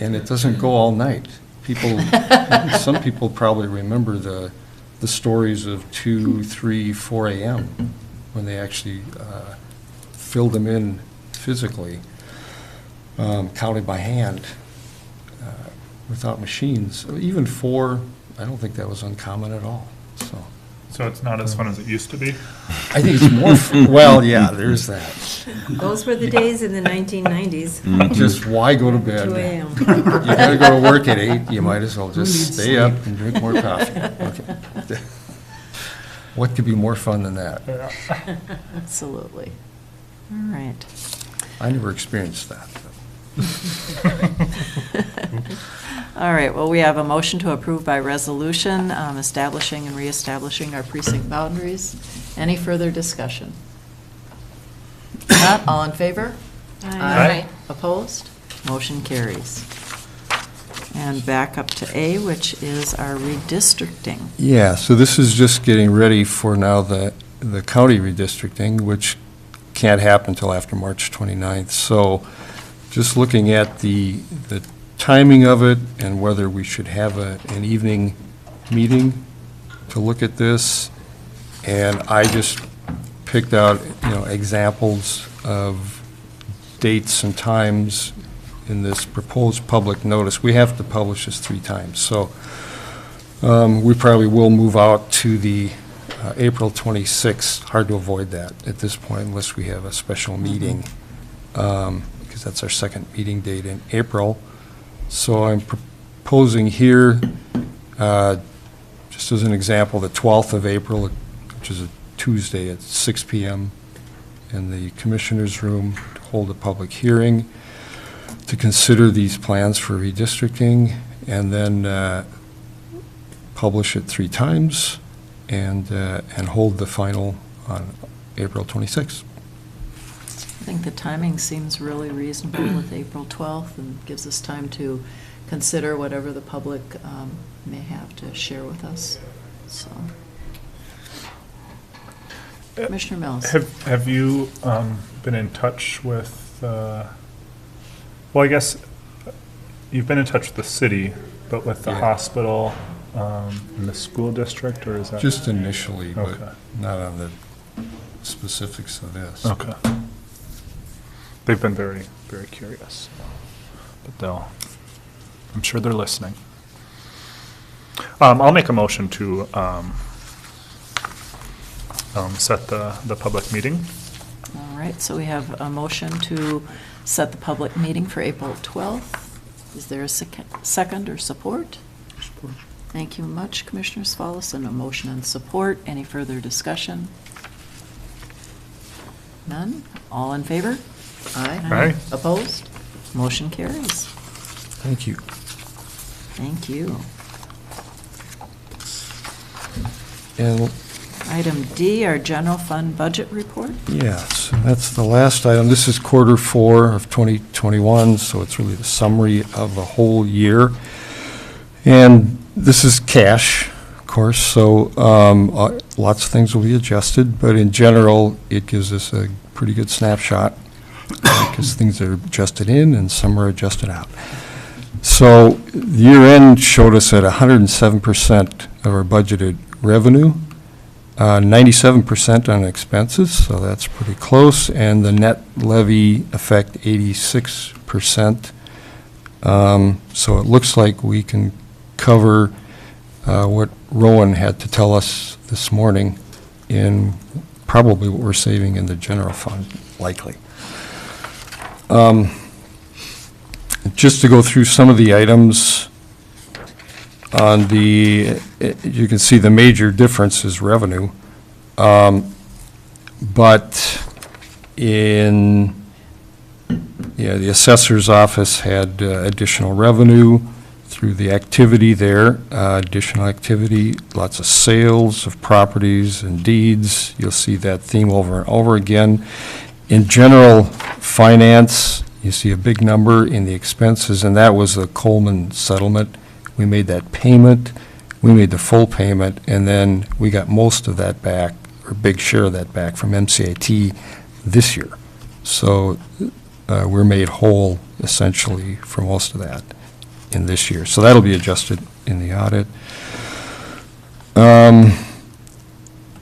and it doesn't go all night. People, some people probably remember the stories of 2, 3, 4 a.m. when they actually filled them in physically, counted by hand, without machines. Even 4, I don't think that was uncommon at all, so. So it's not as fun as it used to be? I think it's more, well, yeah, there's that. Those were the days in the 1990s, Just why go to bed? 2 a.m. You gotta go to work at 8, you might as well just stay up and drink more coffee. Okay. What could be more fun than that? Absolutely. All right. I never experienced that. All right, well, we have a motion to approve by resolution, establishing and reestablishing our precinct boundaries. Any further discussion? Not, all in favor? Aye. Opposed? Motion carries. And back up to A, which is our redistricting. Yeah, so this is just getting ready for now the county redistricting, which can't happen until after March 29th. So just looking at the timing of it and whether we should have an evening meeting to look at this. And I just picked out, examples of dates and times in this proposed public notice, we have to publish this 3 times. So we probably will move out to the April 26th. Hard to avoid that at this point unless we have a special meeting, because that's our second meeting date in April. So I'm proposing here, just as an example, the 12th of April, which is a Tuesday at 6 p.m. in the Commissioners' Room, to hold a public hearing to consider these plans for redistricting, and then publish it 3 times, and hold the final on April 26th. I think the timing seems really reasonable with April 12th, and gives us time to consider whatever the public may have to share with us. So, Commissioner Mills. Have you been in touch with, well, I guess you've been in touch with the city, but with the hospital and the school district, or is that? Just initially, but Okay. not on the specifics of this. Okay. They've been very, very curious, but I'm sure they're listening. I'll make a motion to set the public meeting. All right, so we have a motion to set the public meeting for April 12th. Is there a second or support? Support. Thank you much, Commissioner Svalas, and a motion and support. Any further discussion? None? All in favor? Aye. Aye. Opposed? Motion carries. Thank you. Thank you. And Item D, our general fund budget report. yes, that's the last item. This is Q4 of 2021, so it's really the summary of the whole year. And this is cash, of course, so lots of things will be adjusted, but in general, it gives us a pretty good snapshot because things are adjusted in and some are adjusted out. So the year end showed us at 107% of our budgeted revenue, 97% on expenses, so that's pretty close, and the net levy effect 86%. So it looks like we can cover what Rowan had to tell us this morning in probably what we're saving in the general fund, likely. Just to go through some of the items on the, you can see the major difference is revenue. But in, the assessor's office had additional revenue through the activity there, additional activity, lots of sales of properties and deeds. You'll see that theme over and over again. In general finance, you see a big number in the expenses, and that was the Coleman settlement. We made that payment, we made the full payment, and then we got most of that back, or a big share of that back from MCIT this year. So we're made whole essentially for most of that in this year. So that'll be adjusted in the audit.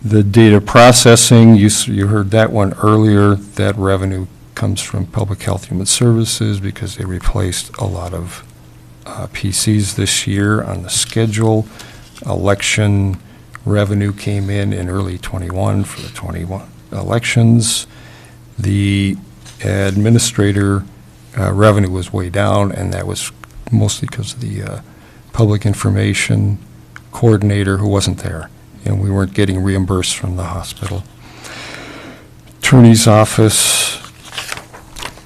The data processing, you heard that one earlier. That revenue comes from Public Health Human Services because they replaced a lot of PCs this year on the schedule. Election revenue came in early '21 for the '21 elections. The administrator revenue was way down, and that was mostly because of the public information coordinator who wasn't there, and we weren't getting reimbursed from the hospital. Attorney's office,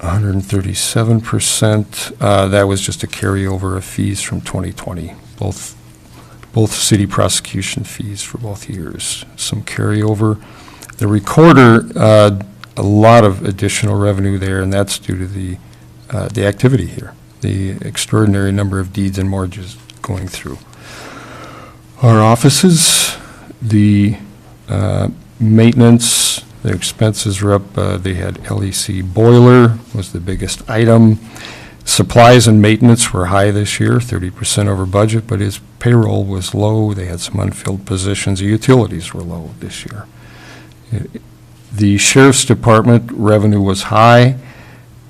137%. That was just a carryover of fees from 2020, both city prosecution fees for both years, some carryover. The recorder, a lot of additional revenue there, and that's due to the activity here, the extraordinary number of deeds and mortgages going through. Our offices, the maintenance, the expenses were up. They had LEC boiler was the biggest item. Supplies and maintenance were high this year, 30% over budget, but his payroll was low. They had some unfilled positions. The utilities were low this year. The sheriff's department revenue was high.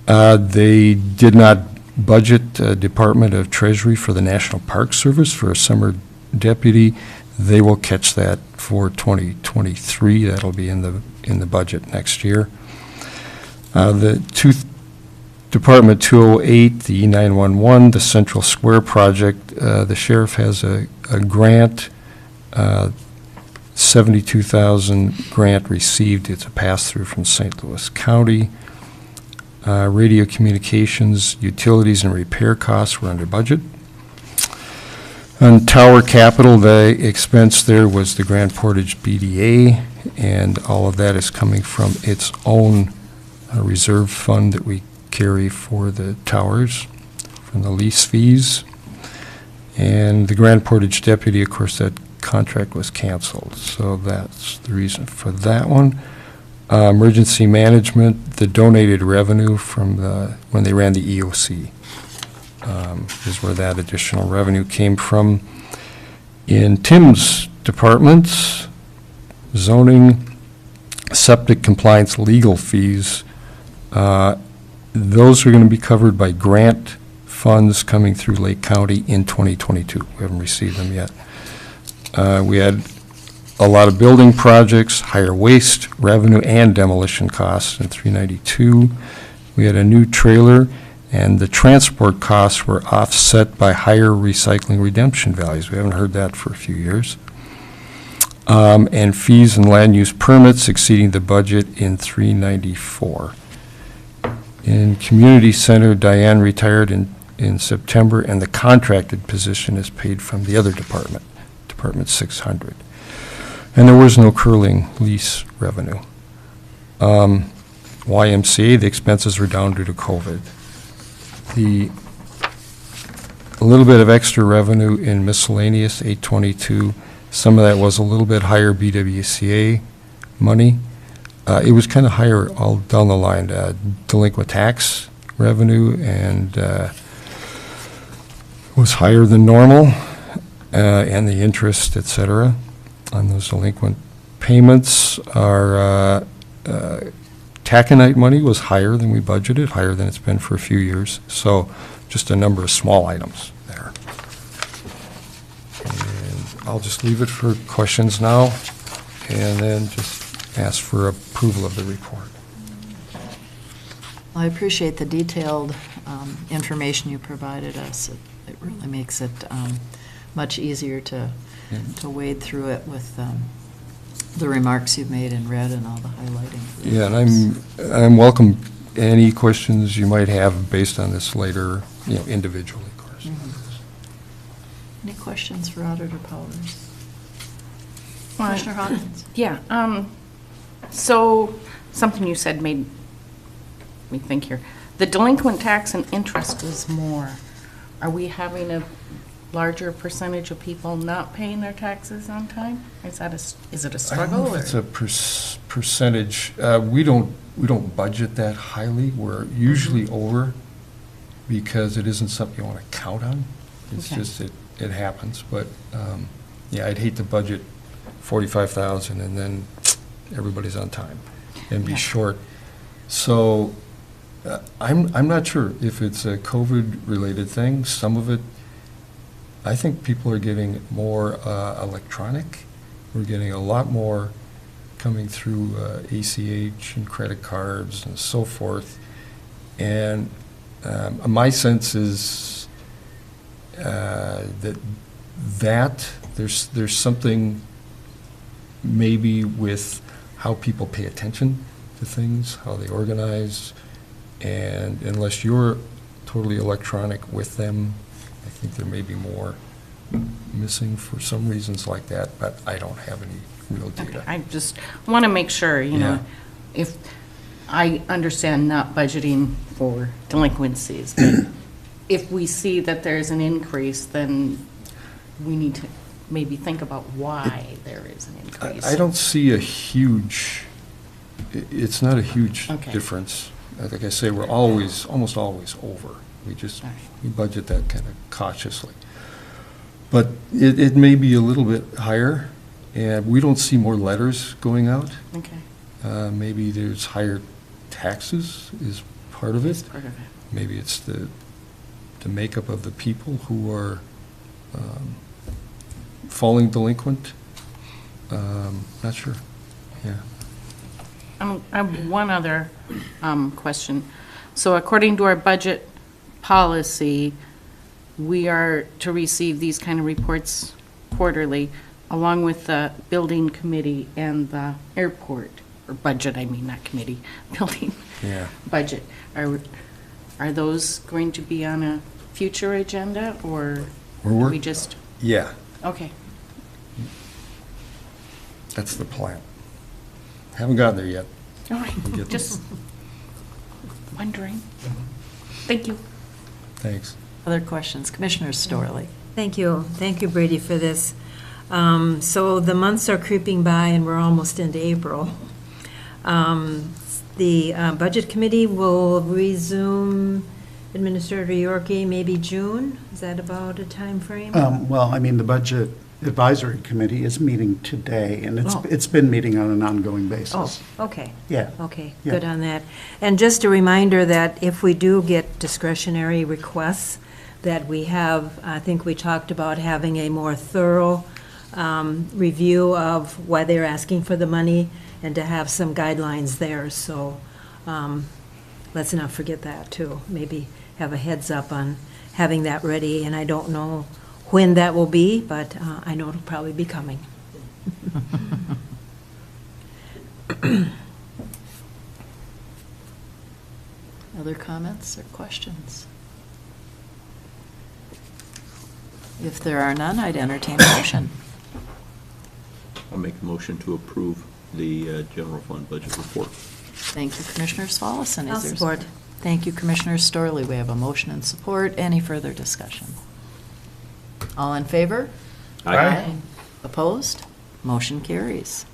They did not budget Department of Treasury for the National Park Service for a summer deputy. They will catch that for 2023. That'll be in the budget next year. Department 208, the E911, the Central Square project, the sheriff has a grant, 72,000 grant received. It's a pass-through from St. Louis County. Radio communications, utilities, and repair costs were under budget. On Tower Capital, the expense there was the Grand Portage BDA, and all of that is coming from its own reserve fund that we carry for the towers from the lease fees. And the Grand Portage deputy, of course, that contract was canceled, so that's the reason for that one. Emergency management, the donated revenue from when they ran the EOC is where that additional revenue came from. In Tim's departments, zoning, septic compliance, legal fees, those are going to be covered by grant funds coming through Lake County in 2022. We haven't received them yet. We had a lot of building projects, higher waste revenue and demolition costs in 392. We had a new trailer, and the transport costs were offset by higher recycling redemption values. We haven't heard that for a few years. And fees and land use permits exceeding the budget in 394. In community center, Diane retired in September, and the contracted position is paid from the other department, Department 600. And there was no curling lease revenue. YMCA, the expenses were down due to COVID. A little bit of extra revenue in miscellaneous, 822. Some of that was a little bit higher BWCA money. It was kind of higher all down the line. Delinquent tax revenue and was higher than normal, and the interest, et cetera, on those delinquent payments. Our taconite money was higher than we budgeted, higher than it's been for a few years. So just a number of small items there. And I'll just leave it for questions now, and then just ask for approval of the report. I appreciate the detailed information you provided us. It really makes it much easier to wade through it with the remarks you've made in red and all the highlighting. Yeah, and I'm welcome any questions you might have based on this later, individually, of course. Mm-hmm. Any questions for Auditor Powers? Commissioner Hawkins? Yeah. So something you said made me think here. The delinquent tax and interest was more. Are we having a larger percentage of people not paying their taxes on time? Is it a struggle? I don't know if it's a percentage. We don't budget that highly. We're usually over because it isn't something you want to count on. It's just it happens. But I'd hate to budget 45,000 and then everybody's on time and be short. So I'm not sure if it's a COVID-related thing. Some of it, I think people are getting more electronic. We're getting a lot more coming through ACH and credit cards and so forth. And my sense is that there's something maybe with how people pay attention to things, how they organize, and unless you're totally electronic with them, I think there may be more missing for some reasons like that, but I don't have any real data. Okay. I just want to make sure, if I understand not budgeting for delinquencies, but if we see that there's an increase, then we need to maybe think about why there is an increase. I don't see it's not a huge difference. Like I say, we're almost always over. We budget that kind of cautiously. But it may be a little bit higher, and we don't see more letters going out. Okay. Maybe there's higher taxes is part of it. That's part of it. Maybe it's the the makeup of the people who are falling delinquent? Not sure. Yeah. I have one other question. So according to our budget policy, we are to receive these kind of reports quarterly, along with the building committee and the airport, or budget, I mean, not committee, building Yeah. budget. Are those going to be on a future agenda, or do we just, Yeah, okay. that's the plan. Haven't gotten there yet. All right, get just wondering. Thank you. Thanks. Other questions? Commissioner Storley. Thank you. Thank you, Brady, for this. So the months are creeping by, and we're almost into April. The Budget Committee will resume, Administrator Yorkie, maybe June? Is that about a time frame? Well, I mean, the Budget Advisory Committee is meeting today, and Oh. it's been meeting on an ongoing basis. Oh, okay. Yeah. Okay, Yeah. good on that. And just a reminder that if we do get discretionary requests, that we have, I think we talked about having a more thorough review of why they're asking for the money, and to have some guidelines there. So let's not forget that, too. Maybe have a heads up on having that ready, and I don't know when that will be, but I know it'll probably be coming. Other comments or questions? If there are none, I'd entertain a motion. I'll make a motion to approve the general fund budget report. Thank you, Commissioner Swallison. I'll Is there support. Thank you, Commissioner Storley. We have a motion and support. Any further discussion? All in favor? Aye. Opposed? Motion carries.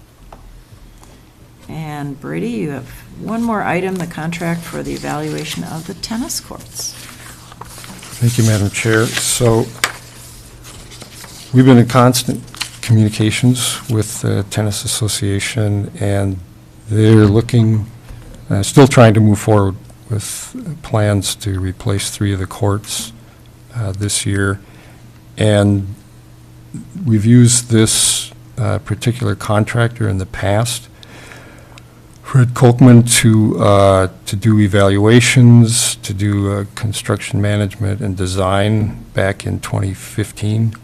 And Brady, you have one more item, the contract for the evaluation of the tennis courts. Thank you, Madam Chair. So we've been in constant communications with the Tennis Association, and they're looking, still trying to move forward with plans to replace 3 of the courts this year. And we've used this particular contractor in the past, Fred Kolkman, to do evaluations, to do construction management and design back in 2015,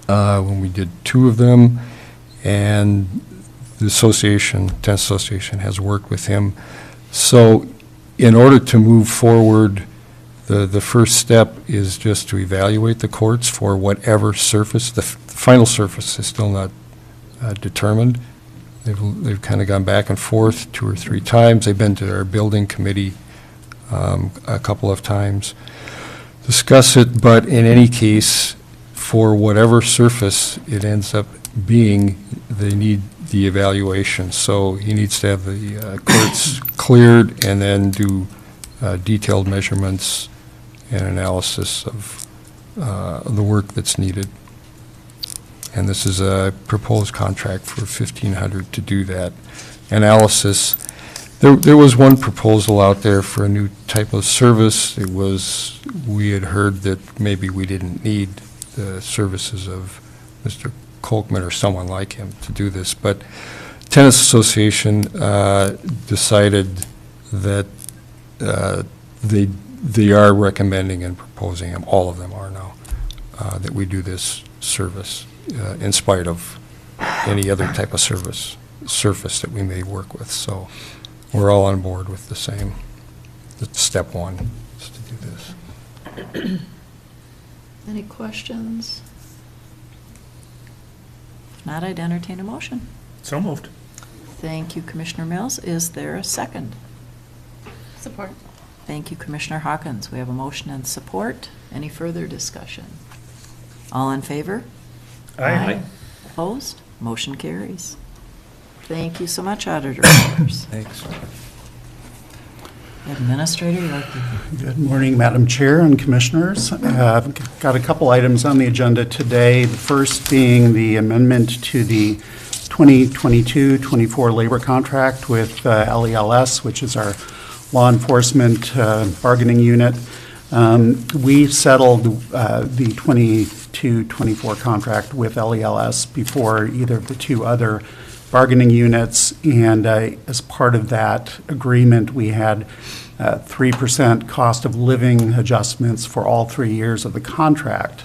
when we did 2 of them. And the association, Tennis Association, has worked with him. So in order to move forward, the first step is just to evaluate the courts for whatever surface. The final surface is still not determined. They've kind of gone back and forth 2 or 3 times. They've been to our building committee a couple of times, discuss it, but in any case, for whatever surface it ends up being, they need the evaluation. So he needs to have the courts cleared and then do detailed measurements and analysis of the work that's needed. And this is a proposed contract for $1,500 to do that analysis. There was one proposal out there for a new type of service. It was, we had heard that maybe we didn't need the services of Mr. Kolkman or someone like him to do this, but Tennis Association decided that they are recommending and proposing, and all of them are now, that we do this service in spite of any other type of surface that we may work with. So we're all on board with the same. That's step 1 is to do this. Any questions? If not, I'd entertain a motion. So moved. Thank you, Commissioner Mills. Is there a second? Support. Thank you, Commissioner Hawkins. We have a motion and support. Any further discussion? All in favor? Opposed? Motion carries. Thank you so much, Auditor. Thanks. Administrator Yorkie. Good morning, Madam Chair and Commissioners. I've got a couple items on the agenda today. The first being the amendment to the 2022-24 labor contract with LELS, which is our law enforcement bargaining unit. We settled the 22-24 contract with LELS before either of the two other bargaining units, and as part of that agreement, we had 3% cost of living adjustments for all 3 years of the contract.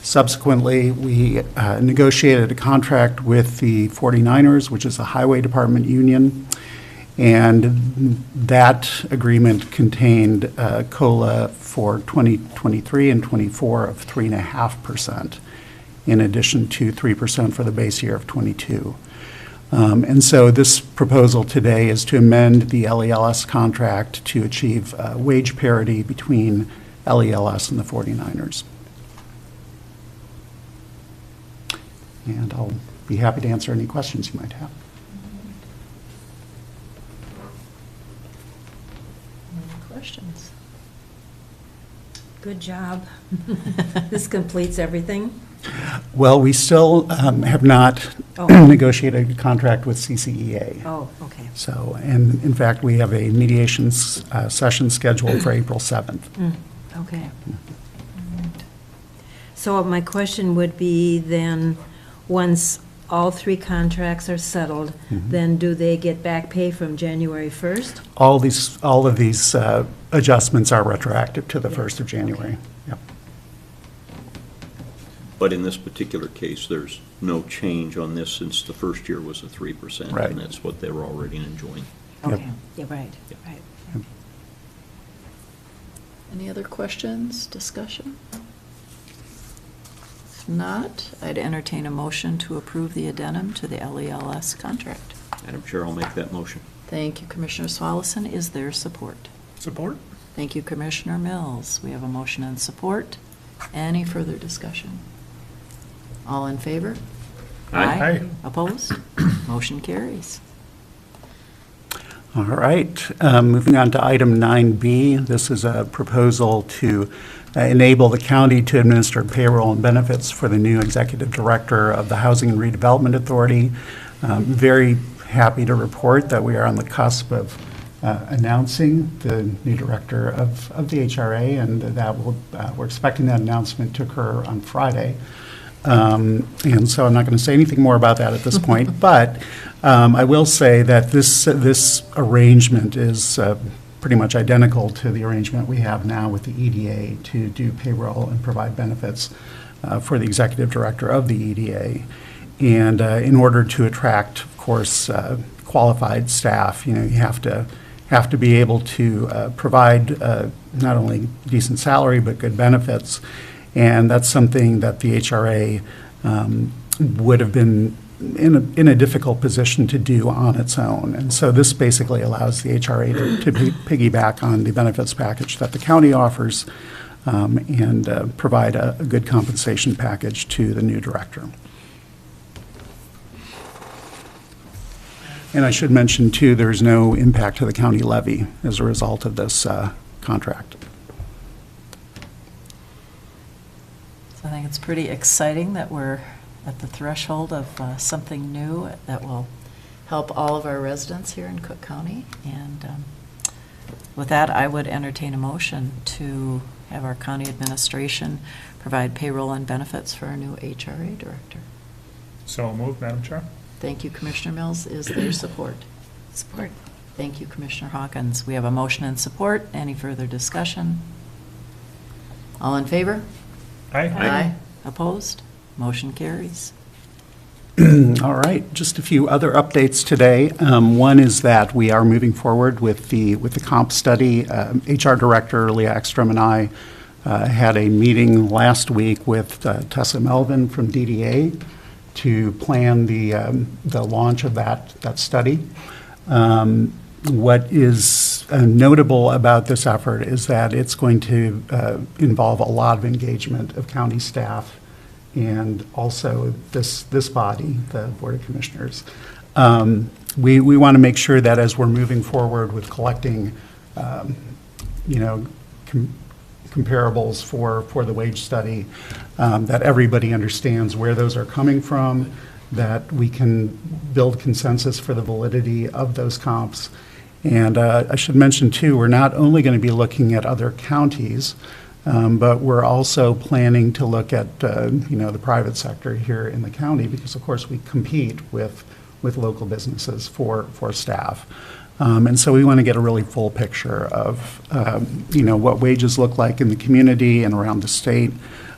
Subsequently, we negotiated a contract with the 49ers, which is a highway department union, and that agreement contained COLA for 2023 and 24 of 3.5%, in addition to 3% for the base year of 22. And so this proposal today is to amend the LELS contract to achieve wage parity between LELS and the 49ers. And I'll be happy to answer any questions you might have. Any questions? Good job. This completes everything. Well, we still have not Oh. negotiated a contract with CCEA. Oh, okay. So, and in fact, we have a mediations session scheduled for April 7th. Okay. So my question would be then, once all 3 contracts are settled, then do they get back pay from January 1st? All of these adjustments are retroactive to the 1st of January. Yep. But in this particular case, there's no change on this since the first year was a 3%. Right. And that's what they were already enjoying. Yep. Okay, yeah, right, Yep. right. Any other questions, discussion? If not, I'd entertain a motion to approve the addendum to the LELS contract. Madam Chair, I'll make that motion. Thank you, Commissioner Swallison. Is there support? Support? Thank you, Commissioner Mills. We have a motion and support. Any further discussion? All in favor? Aye. Opposed? Motion carries. All right, moving on to item 9B. This is a proposal to enable the county to administer payroll and benefits for the new executive director of the Housing and Redevelopment Authority. Very happy to report that we are on the cusp of announcing the new director of the HRA, and that will, we're expecting that announcement to occur on Friday. And so I'm not going to say anything more about that at this point, but I will say that this arrangement is pretty much identical to the arrangement we have now with the EDA to do payroll and provide benefits for the executive director of the EDA. And in order to attract, of course, qualified staff, you have to be able to provide not only decent salary but good benefits. And that's something that the HRA would have been in a difficult position to do on its own. And so this basically allows the HRA to piggyback on the benefits package that the county offers and provide a good compensation package to the new director. And I should mention, too, there's no impact to the county levy as a result of this contract. So I think it's pretty exciting that we're at the threshold of something new that will help all of our residents here in Cook County. And with that, I would entertain a motion to have our county administration provide payroll and benefits for our new HRA director. So moved, Madam Chair. Thank you, Commissioner Mills. Is there support? Support. Thank you, Commissioner Hawkins. We have a motion and support. Any further discussion? All in favor? Aye. Opposed? Motion carries. All right, just a few other updates today. One is that we are moving forward with the comp study. HR Director Leah Ekstrom and I had a meeting last week with Tessa Melvin from DDA to plan the launch of that study. What is notable about this effort is that it's going to involve a lot of engagement of county staff and also this body, the Board of Commissioners. We want to make sure that as we're moving forward with collecting, comparables for the wage study, that everybody understands where those are coming from, that we can build consensus for the validity of those comps, And I should mention, too, we're not only going to be looking at other counties, but we're also planning to look at, the private sector here in the county, because, of course, we compete with local businesses for staff. And so we want to get a really full picture of, what wages look like in the community and around the state,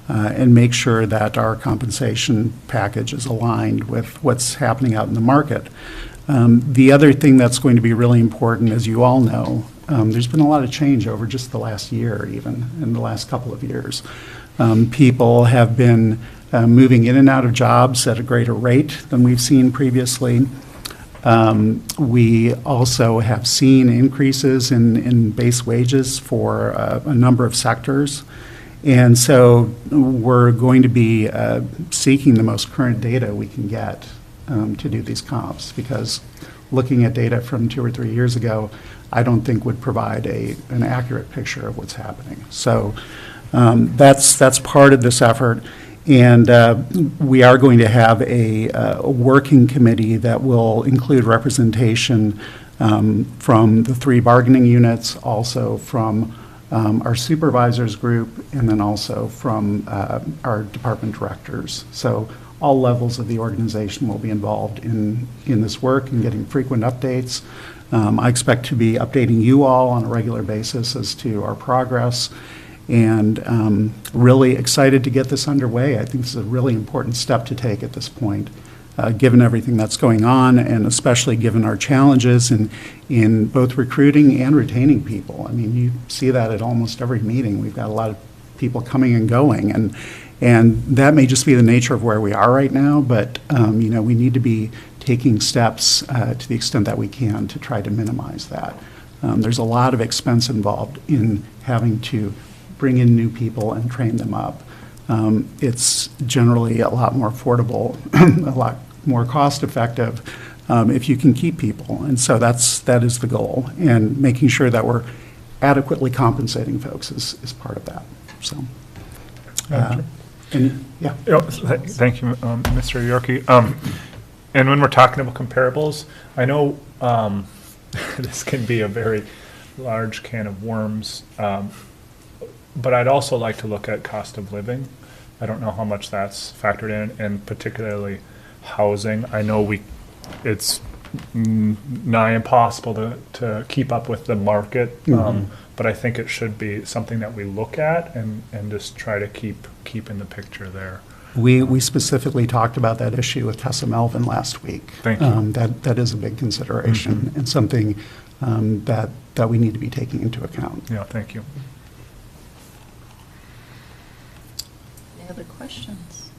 and make sure that our compensation package is aligned with what's happening out in the market. The other thing that's going to be really important, as you all know, there's been a lot of change over just the last year, even in the last couple of years. People have been moving in and out of jobs at a greater rate than we've seen previously. We also have seen increases in base wages for a number of sectors. And so we're going to be seeking the most current data we can get to do these comps, because looking at data from 2 or 3 years ago, I don't think would provide an accurate picture of what's happening. So that's part of this effort. And we are going to have a working committee that will include representation from the 3 bargaining units, also from our supervisors group, and then also from our department directors. So all levels of the organization will be involved in this work and getting frequent updates. I expect to be updating you all on a regular basis as to our progress, and really excited to get this underway. I think this is a really important step to take at this point, given everything that's going on, and especially given our challenges in both recruiting and retaining people. I mean, you see that at almost every meeting. We've got a lot of people coming and going, and that may just be the nature of where we are right now, but we need to be taking steps to the extent that we can to try to minimize that. There's a lot of expense involved in having to bring in new people and train them up. It's generally a lot more affordable, a lot more cost-effective if you can keep people. And so that is the goal. And making sure that we're adequately compensating folks is part of that. So, yeah. Thank you, Mr. Yorkie. And when we're talking about comparables, I know this can be a very large can of worms, but I'd also like to look at cost of living. I don't know how much that's factored in, and particularly housing. I know it's nigh impossible to keep up with the market, but I think it should be something that we look at and just try to keep in the picture there. We specifically talked about that issue with Tessa Melvin last week. Thank you. That is a big consideration and something that we need to be taking into account. Yeah, thank you. Any other questions?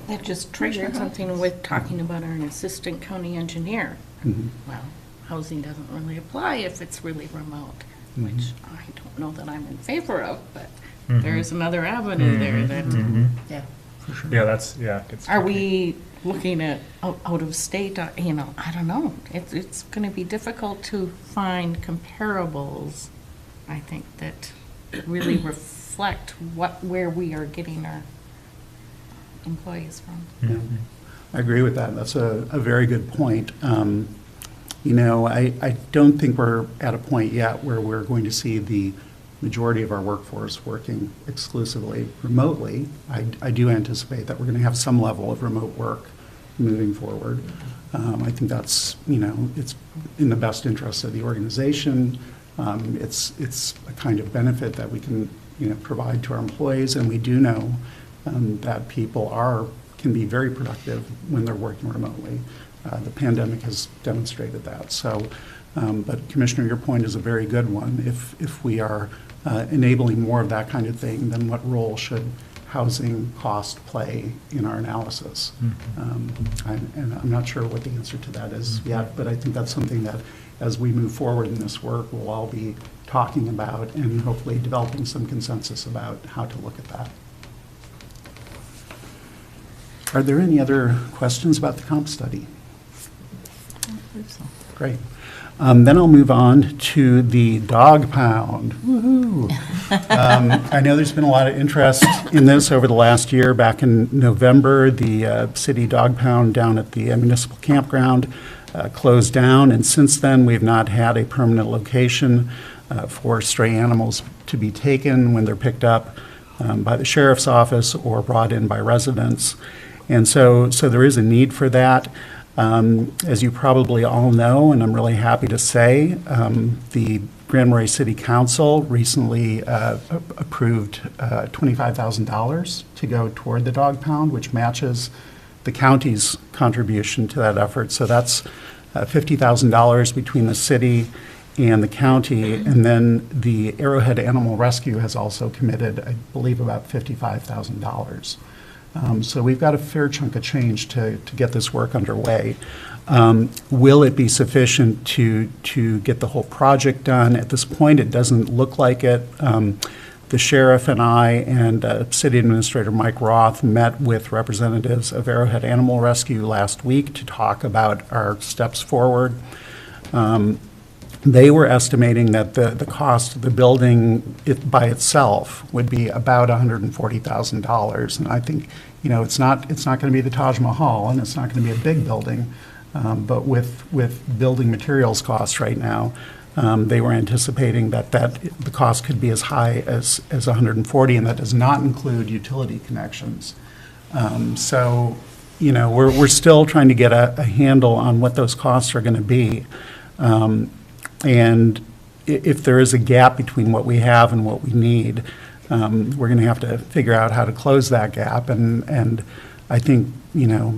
That just triggered something with talking about an assistant county engineer. Well, housing doesn't really apply if it's really remote, which I don't know that I'm in favor of, but there is another avenue there that, Yeah, for sure. Yeah, it's are we looking at out of state, I don't know. It's going to be difficult to find comparables, I think, that really reflect where we are getting our employees from. Yeah. I agree with that. That's a very good point. I don't think we're at a point yet where we're going to see the majority of our workforce working exclusively remotely. I do anticipate that we're going to have some level of remote work moving forward. I think that's, it's in the best interest of the organization. It's a kind of benefit that we can, provide to our employees, and we do know that people can be very productive when they're working remotely. The pandemic has demonstrated that. So, but Commissioner, your point is a very good one. If we are enabling more of that kind of thing, then what role should housing cost play in our analysis? And I'm not sure what the answer to that is yet, but I think that's something that as we move forward in this work, we'll all be talking about and hopefully developing some consensus about how to look at that. Are there any other questions about the comp study? I don't believe so. Great. Then I'll move on to the dog pound. Woohoo! I know there's been a lot of interest in this over the last year. Back in November, the city dog pound down at the municipal campground closed down, and since then, we've not had a permanent location for stray animals to be taken when they're picked up by the sheriff's office or brought in by residents. And so there is a need for that. As you probably all know, and I'm really happy to say, the Grand Marais City Council recently approved $25,000 to go toward the dog pound, which matches the county's contribution to that effort. So that's $50,000 between the city and the county. And then the Arrowhead Animal Rescue has also committed, I believe, about $55,000. So we've got a fair chunk of change to get this work underway. Will it be sufficient to get the whole project done? At this point, it doesn't look like it. The sheriff and I and City Administrator Mike Roth met with representatives of Arrowhead Animal Rescue last week to talk about our steps forward. They were estimating that the cost of the building by itself would be about $140,000. And I think, it's not going to be the Taj Mahal, and it's not going to be a big building. But with building materials costs right now, they were anticipating that the cost could be as high as 140, and that does not include utility connections. So, we're still trying to get a handle on what those costs are going to be. And if there is a gap between what we have and what we need, we're going to have to figure out how to close that gap. And I think,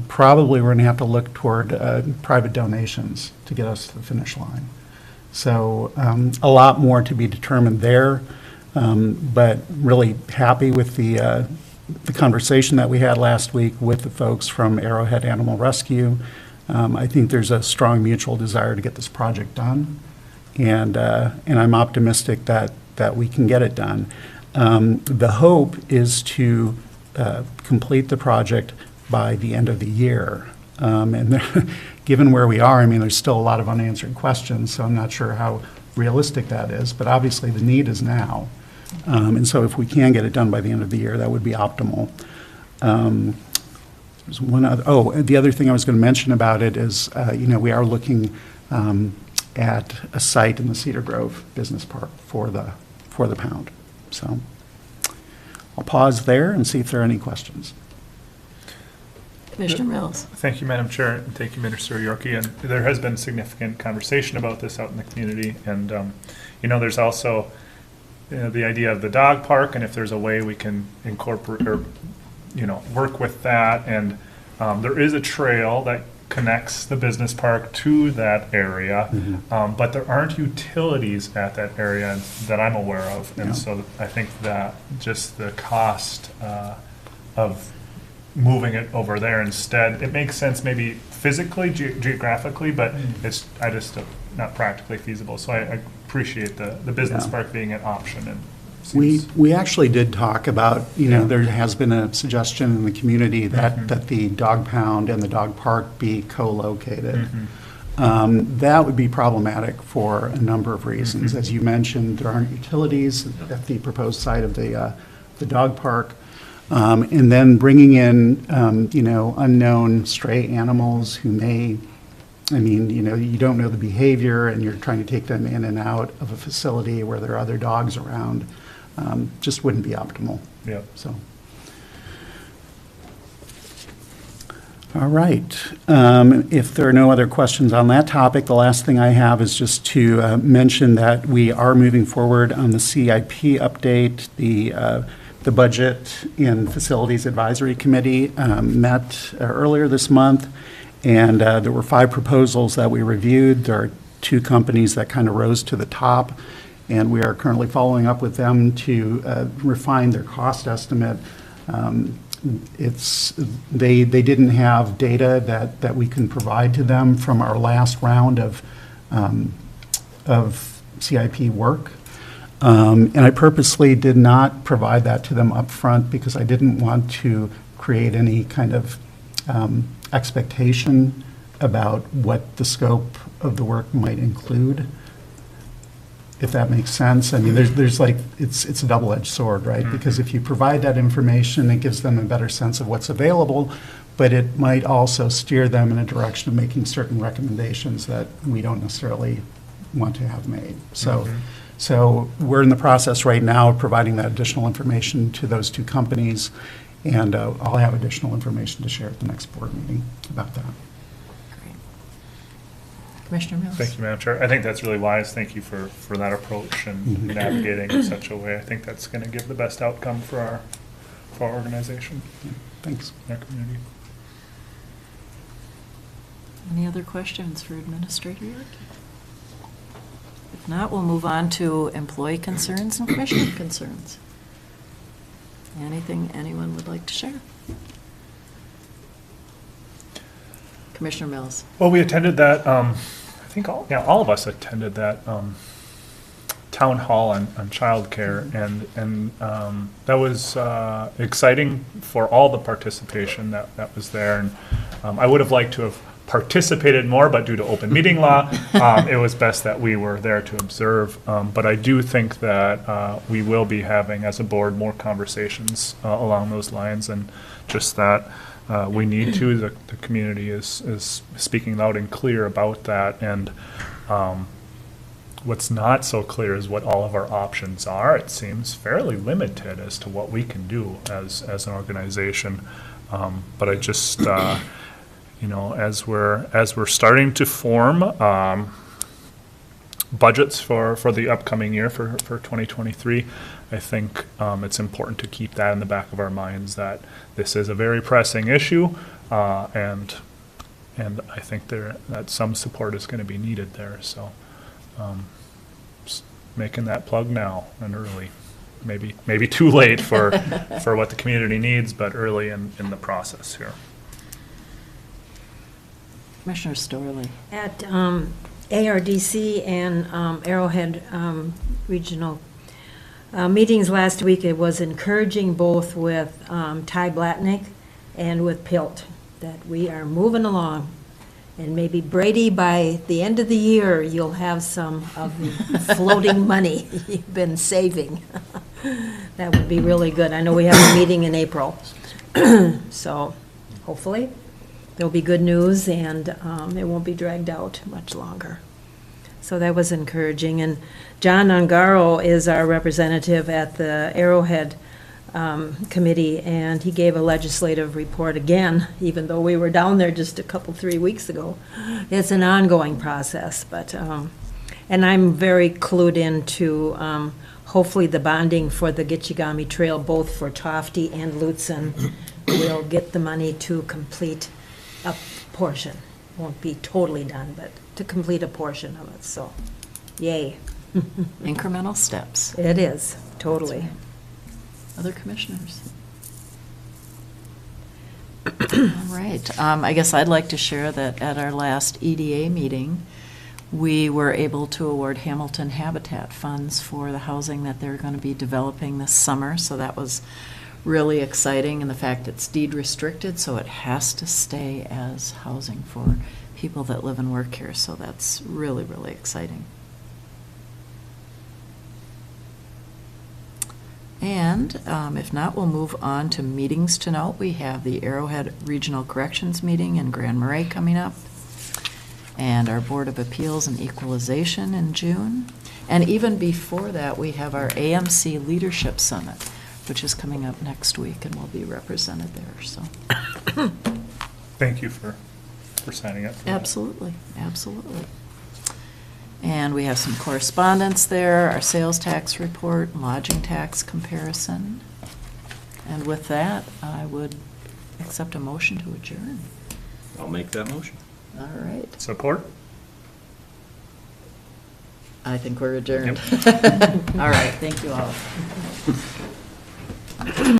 probably we're going to have to look toward private donations to get us to the finish line. So a lot more to be determined there, but really happy with the conversation that we had last week with the folks from Arrowhead Animal Rescue. I think there's a strong mutual desire to get this project done, and I'm optimistic that we can get it done. The hope is to complete the project by the end of the year. And given where we are, there's still a lot of unanswered questions, so I'm not sure how realistic that is, but obviously the need is now. And so if we can get it done by the end of the year, that would be optimal. There's one other, the other thing I was going to mention about it is, we are looking at a site in the Cedar Grove Business Park for the pound. So I'll pause there and see if there are any questions. Commissioner Mills. Thank you, Madam Chair, and thank you, Minister Yorkie. And there has been significant conversation about this out in the community. And, there's also the idea of the dog park, and if there's a way we can incorporate or, work with that. And there is a trail that connects the business park to that area, but there aren't utilities at that area that I'm aware of. And so I think that just the cost of moving it over there instead, it makes sense maybe physically, geographically, but it's just not practically feasible. So I appreciate the business park being an option. And we actually did talk about, there has been a suggestion in the community that the dog pound and the dog park be co-located. That would be problematic for a number of reasons. As you mentioned, there aren't utilities at the proposed site of the dog park. And then bringing in, unknown stray animals who may, you don't know the behavior, and you're trying to take them in and out of a facility where there are other dogs around, just wouldn't be optimal. Yeah. So. All right. If there are no other questions on that topic, the last thing I have is just to mention that we are moving forward on the CIP update. The Budget and Facilities Advisory Committee met earlier this month, and there were 5 proposals that we reviewed. There are 2 companies that kind of rose to the top, and we are currently following up with them to refine their cost estimate. They didn't have data that we can provide to them from our last round of CIP work. And I purposely did not provide that to them up front because I didn't want to create any kind of expectation about what the scope of the work might include, if that makes sense. There's like, it's a double-edged sword, right? Because if you provide that information, it gives them a better sense of what's available, but it might also steer them in a direction of making certain recommendations that we don't necessarily want to have made. So we're in the process right now of providing that additional information to those two companies, and I'll have additional information to share at the next board meeting about that. Great. Commissioner Mills? Thank you, Madam Chair. I think that's really wise. Thank you for that approach and navigating in such a way. I think that's going to give the best outcome for our organization. Thanks. And our community. Any other questions for Administrator York? If not, we'll move on to employee concerns and commissioner concerns. Anything anyone would like to share? Commissioner Mills? Well, we attended that, I think all of us attended that town hall on childcare, and that was exciting for all the participation that was there. And I would have liked to have participated more, but due to open meeting law, it was best that we were there to observe. But I do think that we will be having, as a board, more conversations along those lines, and just that we need to. The community is speaking loud and clear about that, and what's not so clear is what all of our options are. It seems fairly limited as to what we can do as an organization. But I just as we're starting to form budgets for the upcoming year for 2023, I think it's important to keep that in the back of our minds, that this is a very pressing issue, and I think that some support is going to be needed there. So just making that plug now and early. Maybe too late for what the community needs, but early in the process here. Commissioner Storley? At ARDC and Arrowhead regional meetings last week, it was encouraging both with Ty Blatnick and with Pilt that we are moving along. And maybe Brady, by the end of the year, you'll have some of the floating money you've been saving. That would be really good. I know we have a meeting in April, so hopefully there'll be good news, and it won't be dragged out much longer. So that was encouraging. And John Ungaro is our representative at the Arrowhead committee, and he gave a legislative report again, even though we were down there just 3 weeks ago. It's an ongoing process, but, and I'm very clued into hopefully the bonding for the Gitchigami Trail, both for Tofty and Lutzen. We'll get the money to complete a portion. Won't be totally done, but to complete a portion of it, so yay. Incremental steps. It is, totally. Right. Other commissioners? All right. I guess I'd like to share that at our last EDA meeting, we were able to award Hamilton Habitat funds for the housing that they're going to be developing this summer. So that was really exciting, and the fact it's deed restricted, so it has to stay as housing for people that live and work here. So that's really, really exciting. And if not, we'll move on to meetings to note. We have the Arrowhead Regional Corrections meeting in Grand Marais coming up, and our Board of Appeals and Equalization in June. And even before that, we have our AMC Leadership Summit, which is coming up next week, and we'll be represented there. So, thank you for signing up for that. Absolutely, absolutely. And we have some correspondence there, our sales tax report, lodging tax comparison. And with that, I would accept a motion to adjourn. I'll make that motion. All right. Support? I think we're adjourned. All right, thank you all.